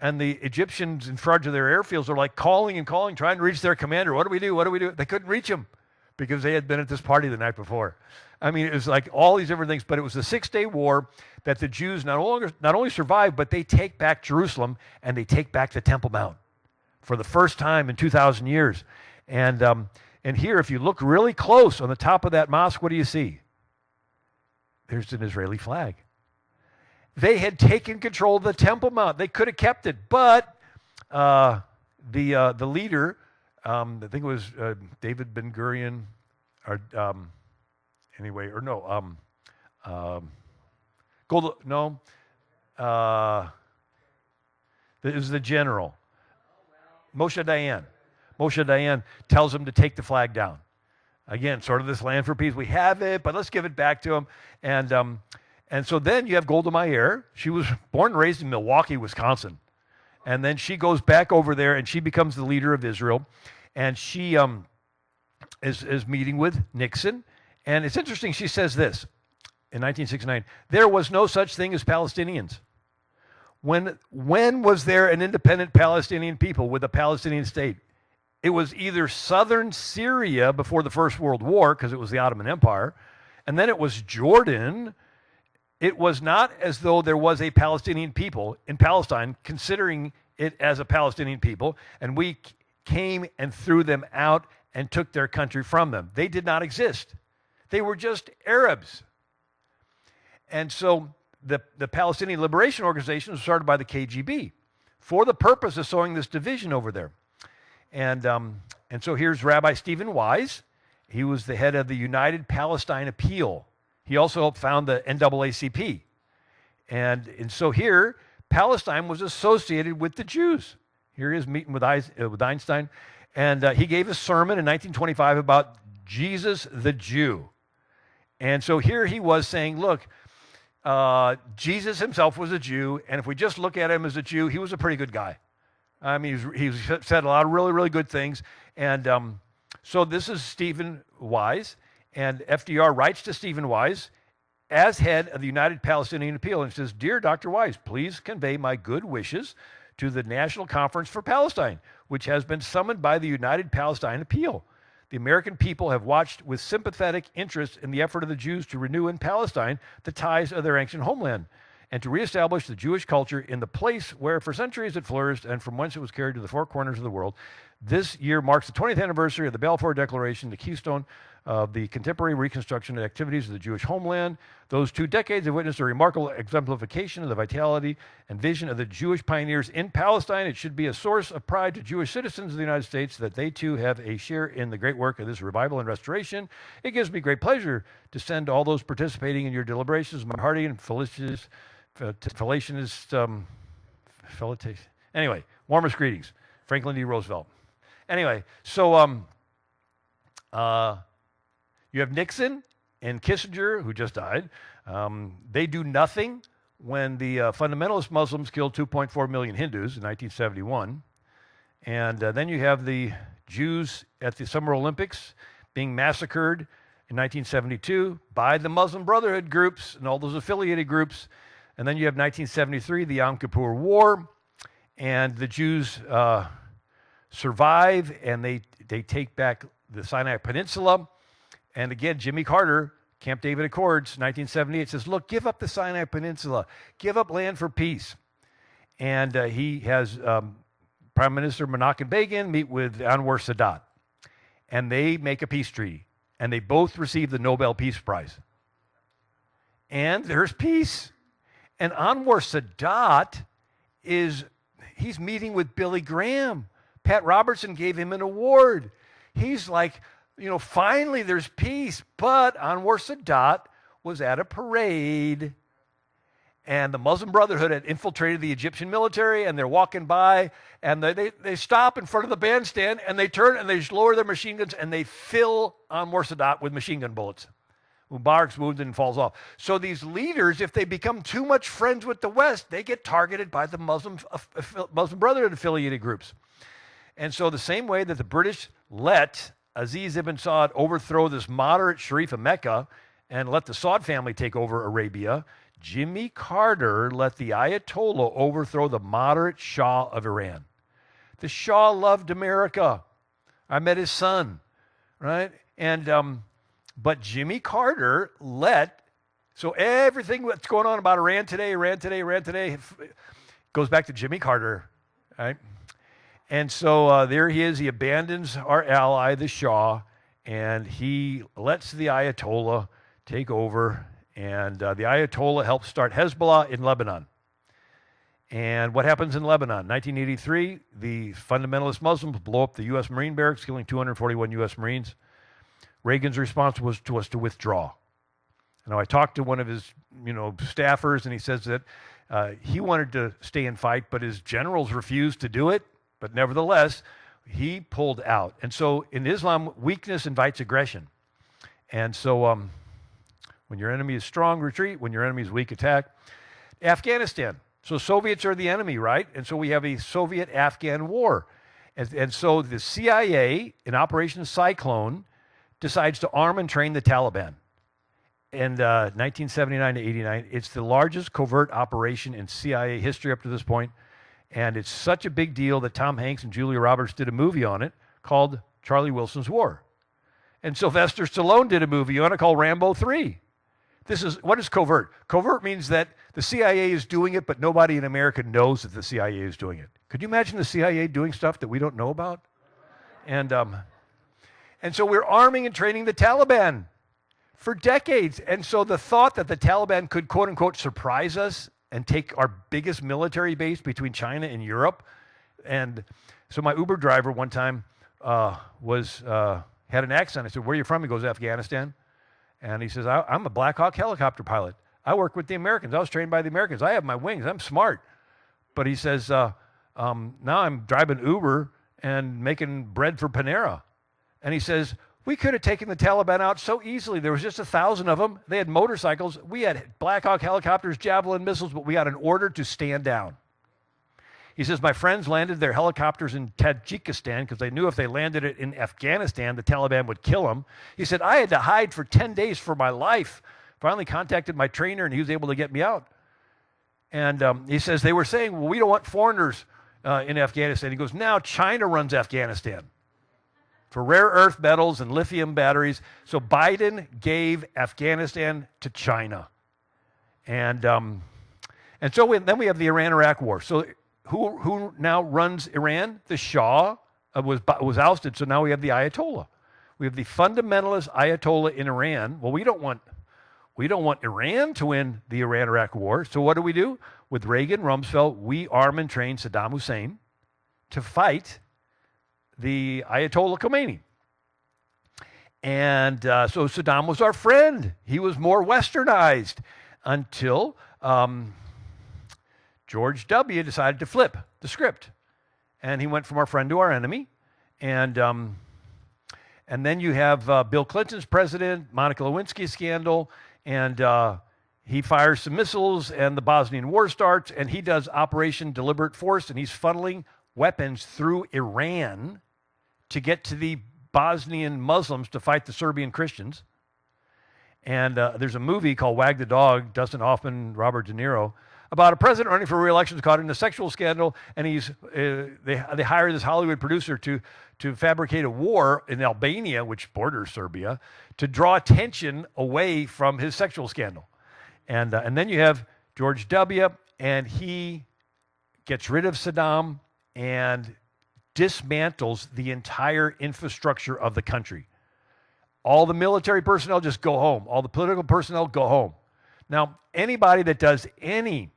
And the Egyptians in charge of their airfields are calling and calling, trying to reach their commander. What do we do? What do we do? They couldn't reach him because they had been at this party the night before. I mean, it was all these different things, but it was the Six-Day War that the Jews not only survived, but they take back Jerusalem and they take back the Temple Mount for the first time in 2,000 years. And here, if you look really close on the top of that mosque, what do you see? There's an Israeli flag. They had taken control of the Temple Mount. They could have kept it, but the leader, I think it was David Ben Gurion, or it was the general, Moshe Dayan. Moshe Dayan tells him to take the flag down. Again, sort of this land for peace. We have it, but let's give it back to him. And so then you have Golda Meir. She was born and raised in Milwaukee, Wisconsin. And then she goes back over there, and she becomes the leader of Israel. And she is meeting with Nixon. And it's interesting, she says this in 1969, there was no such thing as Palestinians. When was there an independent Palestinian people with a Palestinian state? It was either southern Syria before the First World War, because it was the Ottoman Empire, and then it was Jordan. It was not as though there was a Palestinian people in Palestine, considering it as a Palestinian people, and we came and threw them out and took their country from them. They did not exist. They were just Arabs. And so the Palestinian Liberation Organization was started by the KGB for the purpose of sowing this division over there. And so here's Rabbi Stephen Wise. He was the head of the United Palestine Appeal. He also helped found the NAACP. And so here, Palestine was associated with the Jews. Here he is meeting with Einstein. And he gave a sermon in 1925 about Jesus the Jew. And so here he was saying, look, Jesus himself was a Jew, and if we just look at him as a Jew, he was a pretty good guy. I mean, he said a lot of really, really good things. And so this is Stephen Wise, and FDR writes to Stephen Wise, as head of the United Palestinian Appeal. And it says, Dear Dr. Wise, please convey my good wishes to the National Conference for Palestine, which has been summoned by the United Palestine Appeal. The American people have watched with sympathetic interest in the effort of the Jews to renew in Palestine the ties of their ancient homeland and to reestablish the Jewish culture in the place where for centuries it flourished and from whence it was carried to the four corners of the world. This year marks the 20th anniversary of the Balfour Declaration, the keystone of the contemporary reconstruction activities of the Jewish homeland. Those 2 decades have witnessed a remarkable exemplification of the vitality and vision of the Jewish pioneers in Palestine. It should be a source of pride to Jewish citizens of the United States that they too have a share in the great work of this revival and restoration. It gives me great pleasure to send all those participating in your deliberations my hearty and anyway, warmest greetings. Franklin D. Roosevelt. Anyway, so you have Nixon and Kissinger, who just died. They do nothing when the fundamentalist Muslims killed 2.4 million Hindus in 1971. And then you have the Jews at the Summer Olympics being massacred in 1972 by the Muslim Brotherhood groups and all those affiliated groups. And then you have 1973, the Yom Kippur War, and the Jews survive, and they take back the Sinai Peninsula. And again, Jimmy Carter, Camp David Accords, 1978, says, look, give up the Sinai Peninsula. Give up land for peace. And he has Prime Minister Menachem Begin meet with Anwar Sadat. And they make a peace treaty. And they both receive the Nobel Peace Prize. And there's peace. And Anwar Sadat he's meeting with Billy Graham. Pat Robertson gave him an award. He's like, finally there's peace. But Anwar Sadat was at a parade, and the Muslim Brotherhood had infiltrated the Egyptian military, and they're walking by, and they stop in front of the bandstand, and they turn and they lower their machine guns, and they fill Anwar Sadat with machine gun bullets. Mubarak's wounded and falls off. So these leaders, if they become too much friends with the West, they get targeted by the Muslim Brotherhood affiliated groups. And so the same way that the British let Aziz ibn Saud overthrow this moderate Sharif of Mecca and let the Saud family take over Arabia, Jimmy Carter let the Ayatollah overthrow the moderate Shah of Iran. The Shah loved America. I met his son, right? And but Jimmy Carter so everything that's going on about Iran today goes back to Jimmy Carter, right? And so there he is. He abandons our ally, the Shah, and he lets the Ayatollah take over. And the Ayatollah helps start Hezbollah in Lebanon. And what happens in Lebanon? 1983, the fundamentalist Muslims blow up the U.S. Marine barracks, killing 241 U.S. Marines. Reagan's response was to withdraw. Now, I talked to one of his, staffers, and he says that he wanted to stay and fight, but his generals refused to do it. But nevertheless, he pulled out. And so in Islam, weakness invites aggression. And so when your enemy is strong, retreat. When your enemy is weak, attack. Afghanistan. So Soviets are the enemy, right? And so we have a Soviet-Afghan war. And so the CIA, in Operation Cyclone, decides to arm and train the Taliban. In 1979 to 89, it's the largest covert operation in CIA history up to this point. And it's such a big deal that Tom Hanks and Julia Roberts did a movie on it called Charlie Wilson's War. And Sylvester Stallone did a movie on it called Rambo 3. What is covert? Covert means that the CIA is doing it, but nobody in America knows that the CIA is doing it. Could you imagine the CIA doing stuff that we don't know about? And so we're arming and training the Taliban for decades. And so the thought that the Taliban could, quote unquote, surprise us and take our biggest military base between China and Europe. And so my Uber driver one time had an accent. I said, where are you from? He goes, Afghanistan. And he says, I'm a Black Hawk helicopter pilot. I work with the Americans. I was trained by the Americans. I have my wings. I'm smart. But he says, now I'm driving Uber and making bread for Panera. And he says, we could have taken the Taliban out so easily. There was just 1,000 of them. They had motorcycles. We had Black Hawk helicopters, Javelin missiles, but we got an order to stand down. He says, my friends landed their helicopters in Tajikistan because they knew if they landed it in Afghanistan, the Taliban would kill them. He said, I had to hide for 10 days for my life finally contacted my trainer, and he was able to get me out. And he says, they were saying, well, we don't want foreigners in Afghanistan. He goes, now China runs Afghanistan for rare earth metals and lithium batteries. So Biden gave Afghanistan to China. And so then we have the Iran-Iraq war. So who now runs Iran? The Shah was ousted, so now we have the Ayatollah. We have the fundamentalist Ayatollah in Iran. Well, we don't want Iran to win the Iran-Iraq war. So what do? With Reagan, Rumsfeld, we arm and train Saddam Hussein to fight the Ayatollah Khomeini. And so Saddam was our friend. He was more westernized until George W. decided to flip the script. And he went from our friend to our enemy. And then you have Bill Clinton's president, Monica Lewinsky scandal, and he fires some missiles, and the Bosnian war starts, and he does Operation Deliberate Force, and he's funneling weapons through Iran to get to the Bosnian Muslims to fight the Serbian Christians. And there's a movie called Wag the Dog, Dustin Hoffman, Robert De Niro, about a president running for re-election caught in a sexual scandal, and they hire this Hollywood producer to fabricate a war in Albania, which borders Serbia, to draw attention away from his sexual scandal. And then you have George W., and he gets rid of Saddam and dismantles the entire infrastructure of the country. All the military personnel just go home. All the political personnel go home. Now, anybody that does any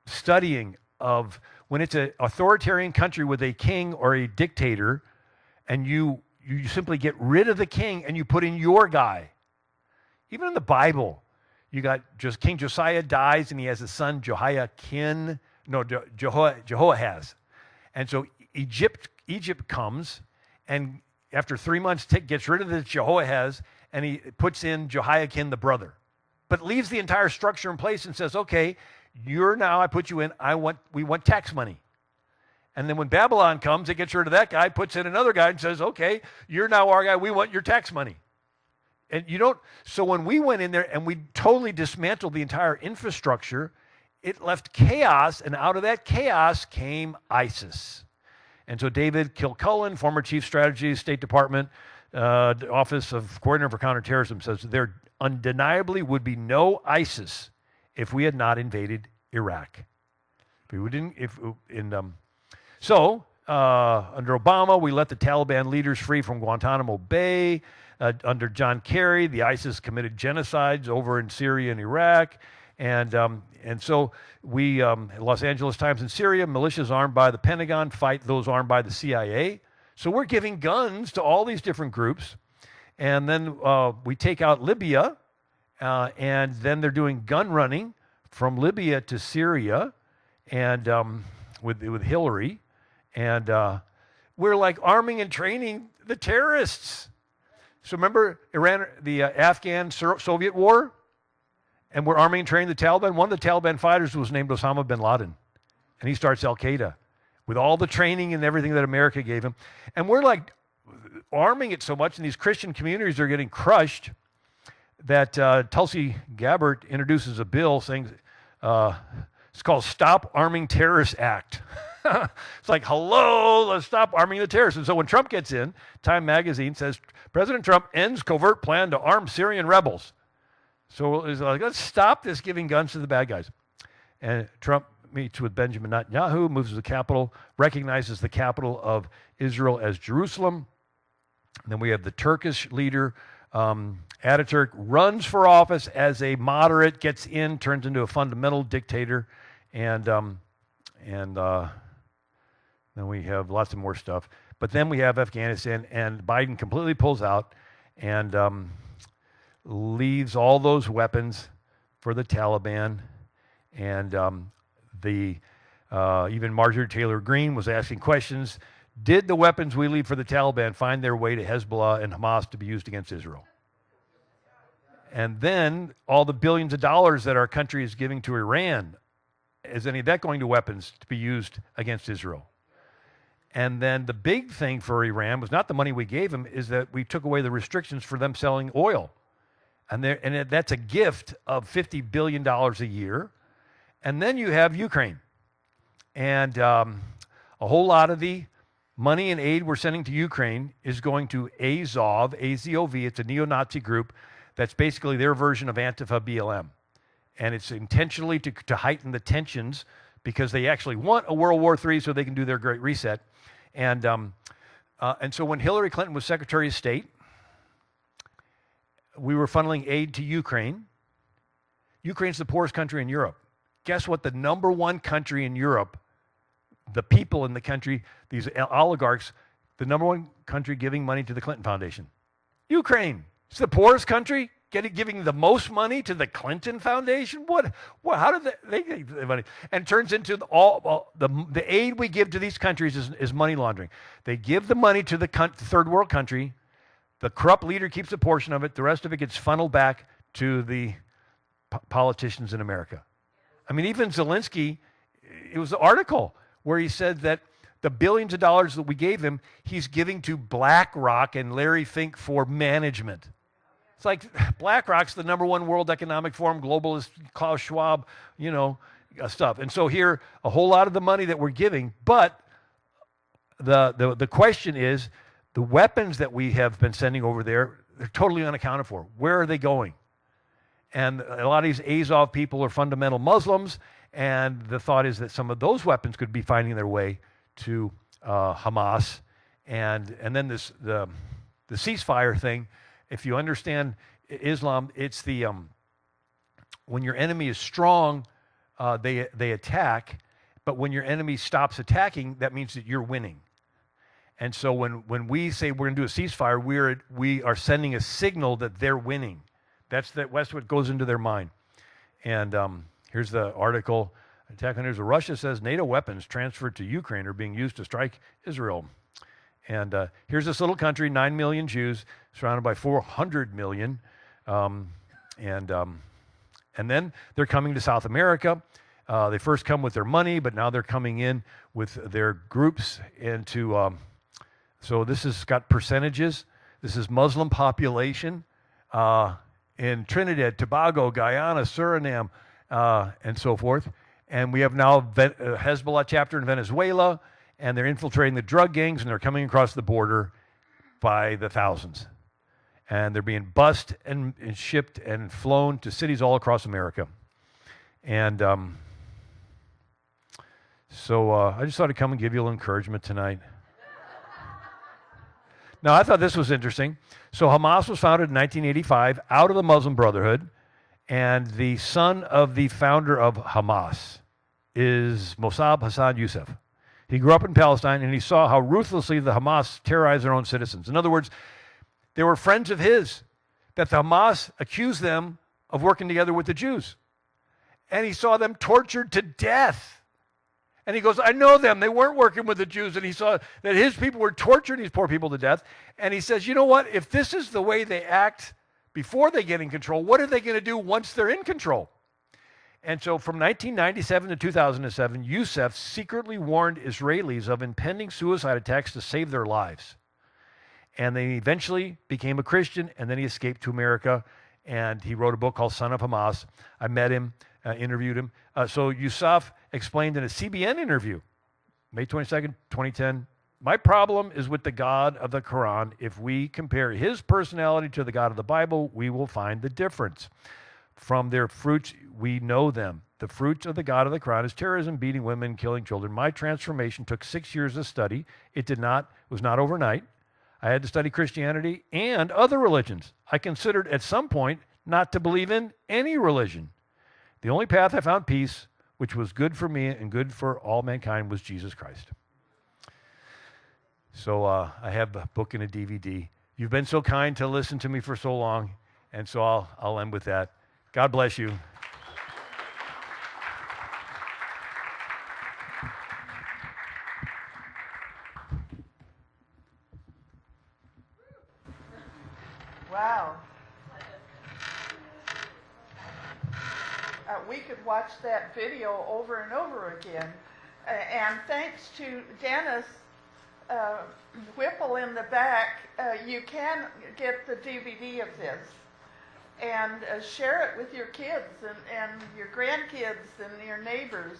studying of when it's an authoritarian country with a king or a dictator, and you simply get rid of the king and you put in your guy. Even in the Bible, you got just King Josiah dies and he has a son Jehoiakim, Jehoahaz. And so Egypt comes, and after 3 months gets rid of the Jehoahaz, and he puts in Jehoiakim the brother. But leaves the entire structure in place and says, okay, I put you in, we want tax money. And then when Babylon comes, it gets rid of that guy, puts in another guy and says, okay, you're now our guy, we want your tax money. And so when we went in there and we totally dismantled the entire infrastructure, it left chaos, and out of that chaos came ISIS. And so David Kilcullen, former chief strategy, State Department, Office of Coordinator for Counterterrorism, says there undeniably would be no ISIS if we had not invaded Iraq. So under Obama, we let the Taliban leaders free from Guantanamo Bay. Under John Kerry, the ISIS committed genocides over in Syria and Iraq. And so we, Los Angeles Times in Syria, militias armed by the Pentagon fight those armed by the CIA. So we're giving guns to all these different groups. And then we take out Libya, and then they're doing gun running from Libya to Syria, and with Hillary. And we're like arming and training the terrorists. So remember Iran, the Afghan-Soviet war? And we're arming and training the Taliban. One of the Taliban fighters was named Osama bin Laden. And he starts Al-Qaeda with all the training and everything that America gave him. And we're like arming it so much, and these Christian communities are getting crushed, that Tulsi Gabbard introduces a bill saying, it's called Stop Arming Terrorists Act. It's like, hello, let's stop arming the terrorists. And so when Trump gets in, Time magazine says, President Trump ends covert plan to arm Syrian rebels. So it's like, let's stop this giving guns to the bad guys. And Trump meets with Benjamin Netanyahu, moves to the capital, recognizes the capital of Israel as Jerusalem. And then we have the Turkish leader, Ataturk, runs for office as a moderate, gets in, turns into a fundamental dictator, and then we have lots of more stuff. But then we have Afghanistan, and Biden completely pulls out and leaves all those weapons for the Taliban. And even Marjorie Taylor Greene was asking questions. Did the weapons we leave for the Taliban find their way to Hezbollah and Hamas to be used against Israel? And then all the billions of dollars that our country is giving to Iran, is any of that going to weapons to be used against Israel? And then the big thing for Iran was not the money we gave them, is that we took away the restrictions for them selling oil. And that's a gift of $50 billion a year. And then you have Ukraine. And a whole lot of the money and aid we're sending to Ukraine is going to Azov, A-Z-O-V. It's a neo-Nazi group that's basically their version of Antifa BLM. And it's intentionally to heighten the tensions because they actually want a World War III so they can do their Great Reset. And so when Hillary Clinton was Secretary of State, we were funneling aid to Ukraine. Ukraine's the poorest country in Europe. Guess what? The number one country in Europe, the people in the country, these oligarchs, the number one country giving money to the Clinton Foundation. Ukraine. It's the poorest country giving the most money to the Clinton Foundation? What how did they get the money? And it turns into the aid we give to these countries is money laundering. They give the money to the third world country. The corrupt leader keeps a portion of it. The rest of it gets funneled back to the politicians in America. I mean, even Zelensky, it was an article where he said that the billions of dollars that we gave him, he's giving to BlackRock and Larry Fink for management. It's like BlackRock's the number one World Economic Forum, globalist, Klaus Schwab, stuff. And so here, a whole lot of the money that we're giving, but the question is, the weapons that we have been sending over there, they're totally unaccounted for. Where are they going? And a lot of these Azov people are fundamental Muslims, and the thought is that some of those weapons could be finding their way to Hamas. And then the ceasefire thing, if you understand Islam, it's when your enemy is strong, they attack, but when your enemy stops attacking, that means that you're winning. And so when we say we're going to do a ceasefire, we are sending a signal that they're winning. That's what goes into their mind. And here's the article. Attack on Israel. Russia says NATO weapons transferred to Ukraine are being used to strike Israel. And here's this little country, 9 million Jews, surrounded by 400 million. And then they're coming to South America. They first come with their money, but now they're coming in with their groups into... So this has got percentages. This is Muslim population in Trinidad, Tobago, Guyana, Suriname, and so forth. And we have now a Hezbollah chapter in Venezuela, and they're infiltrating the drug gangs, and they're coming across the border by the thousands. And they're being bussed and shipped and flown to cities all across America. And so I just thought I'd come and give you a little encouragement tonight. Now, I thought this was interesting. So Hamas was founded in 1985 out of the Muslim Brotherhood, and the son of the founder of Hamas is Mossab Hassan Youssef. He grew up in Palestine, and he saw how ruthlessly the Hamas terrorized their own citizens. In other words, they were friends of his, that the Hamas accused them of working together with the Jews. And he saw them tortured to death. And he goes, I know them. They weren't working with the Jews. And he saw that his people were torturing these poor people to death. And he says, you know what? If this is the way they act before they get in control, what are they going to do once they're in control? And so from 1997 to 2007, Youssef secretly warned Israelis of impending suicide attacks to save their lives. And they eventually became a Christian, and then he escaped to America, and he wrote a book called Son of Hamas. I met him, interviewed him. So Youssef explained in a CBN interview, May 22nd, 2010, my problem is with the God of the Quran. If we compare his personality to the God of the Bible, we will find the difference. From their fruits, we know them. The fruits of the God of the Quran is terrorism, beating women, killing children. My transformation took 6 years of study. It was not overnight. I had to study Christianity and other religions. I considered at some point not to believe in any religion. The only path I found peace, which was good for me and good for all mankind, was Jesus Christ. So I have a book and a DVD. You've been so kind to listen to me for so long, and so I'll end with that. God bless you. Wow. We could watch that video over and over again. And thanks to Dennis Whipple in the back, you can get the DVD of this. and share it with your kids and your grandkids and your neighbors.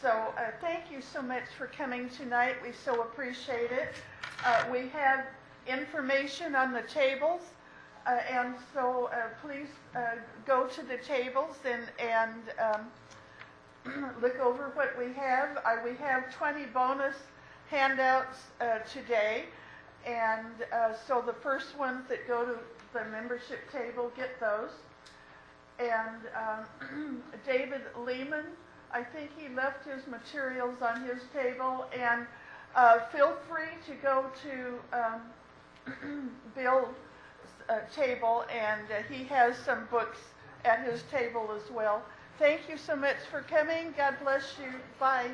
So thank you so much for coming tonight. We so appreciate it. We have information on the tables, and so please go to the tables and look over what we have. We have 20 bonus handouts today, and so the first ones that go to the membership table get those. And David Lehman, I think he left his materials on his table, and feel free to go to Bill's table, and he has some books at his table as well. Thank you so much for coming. God bless you. Bye.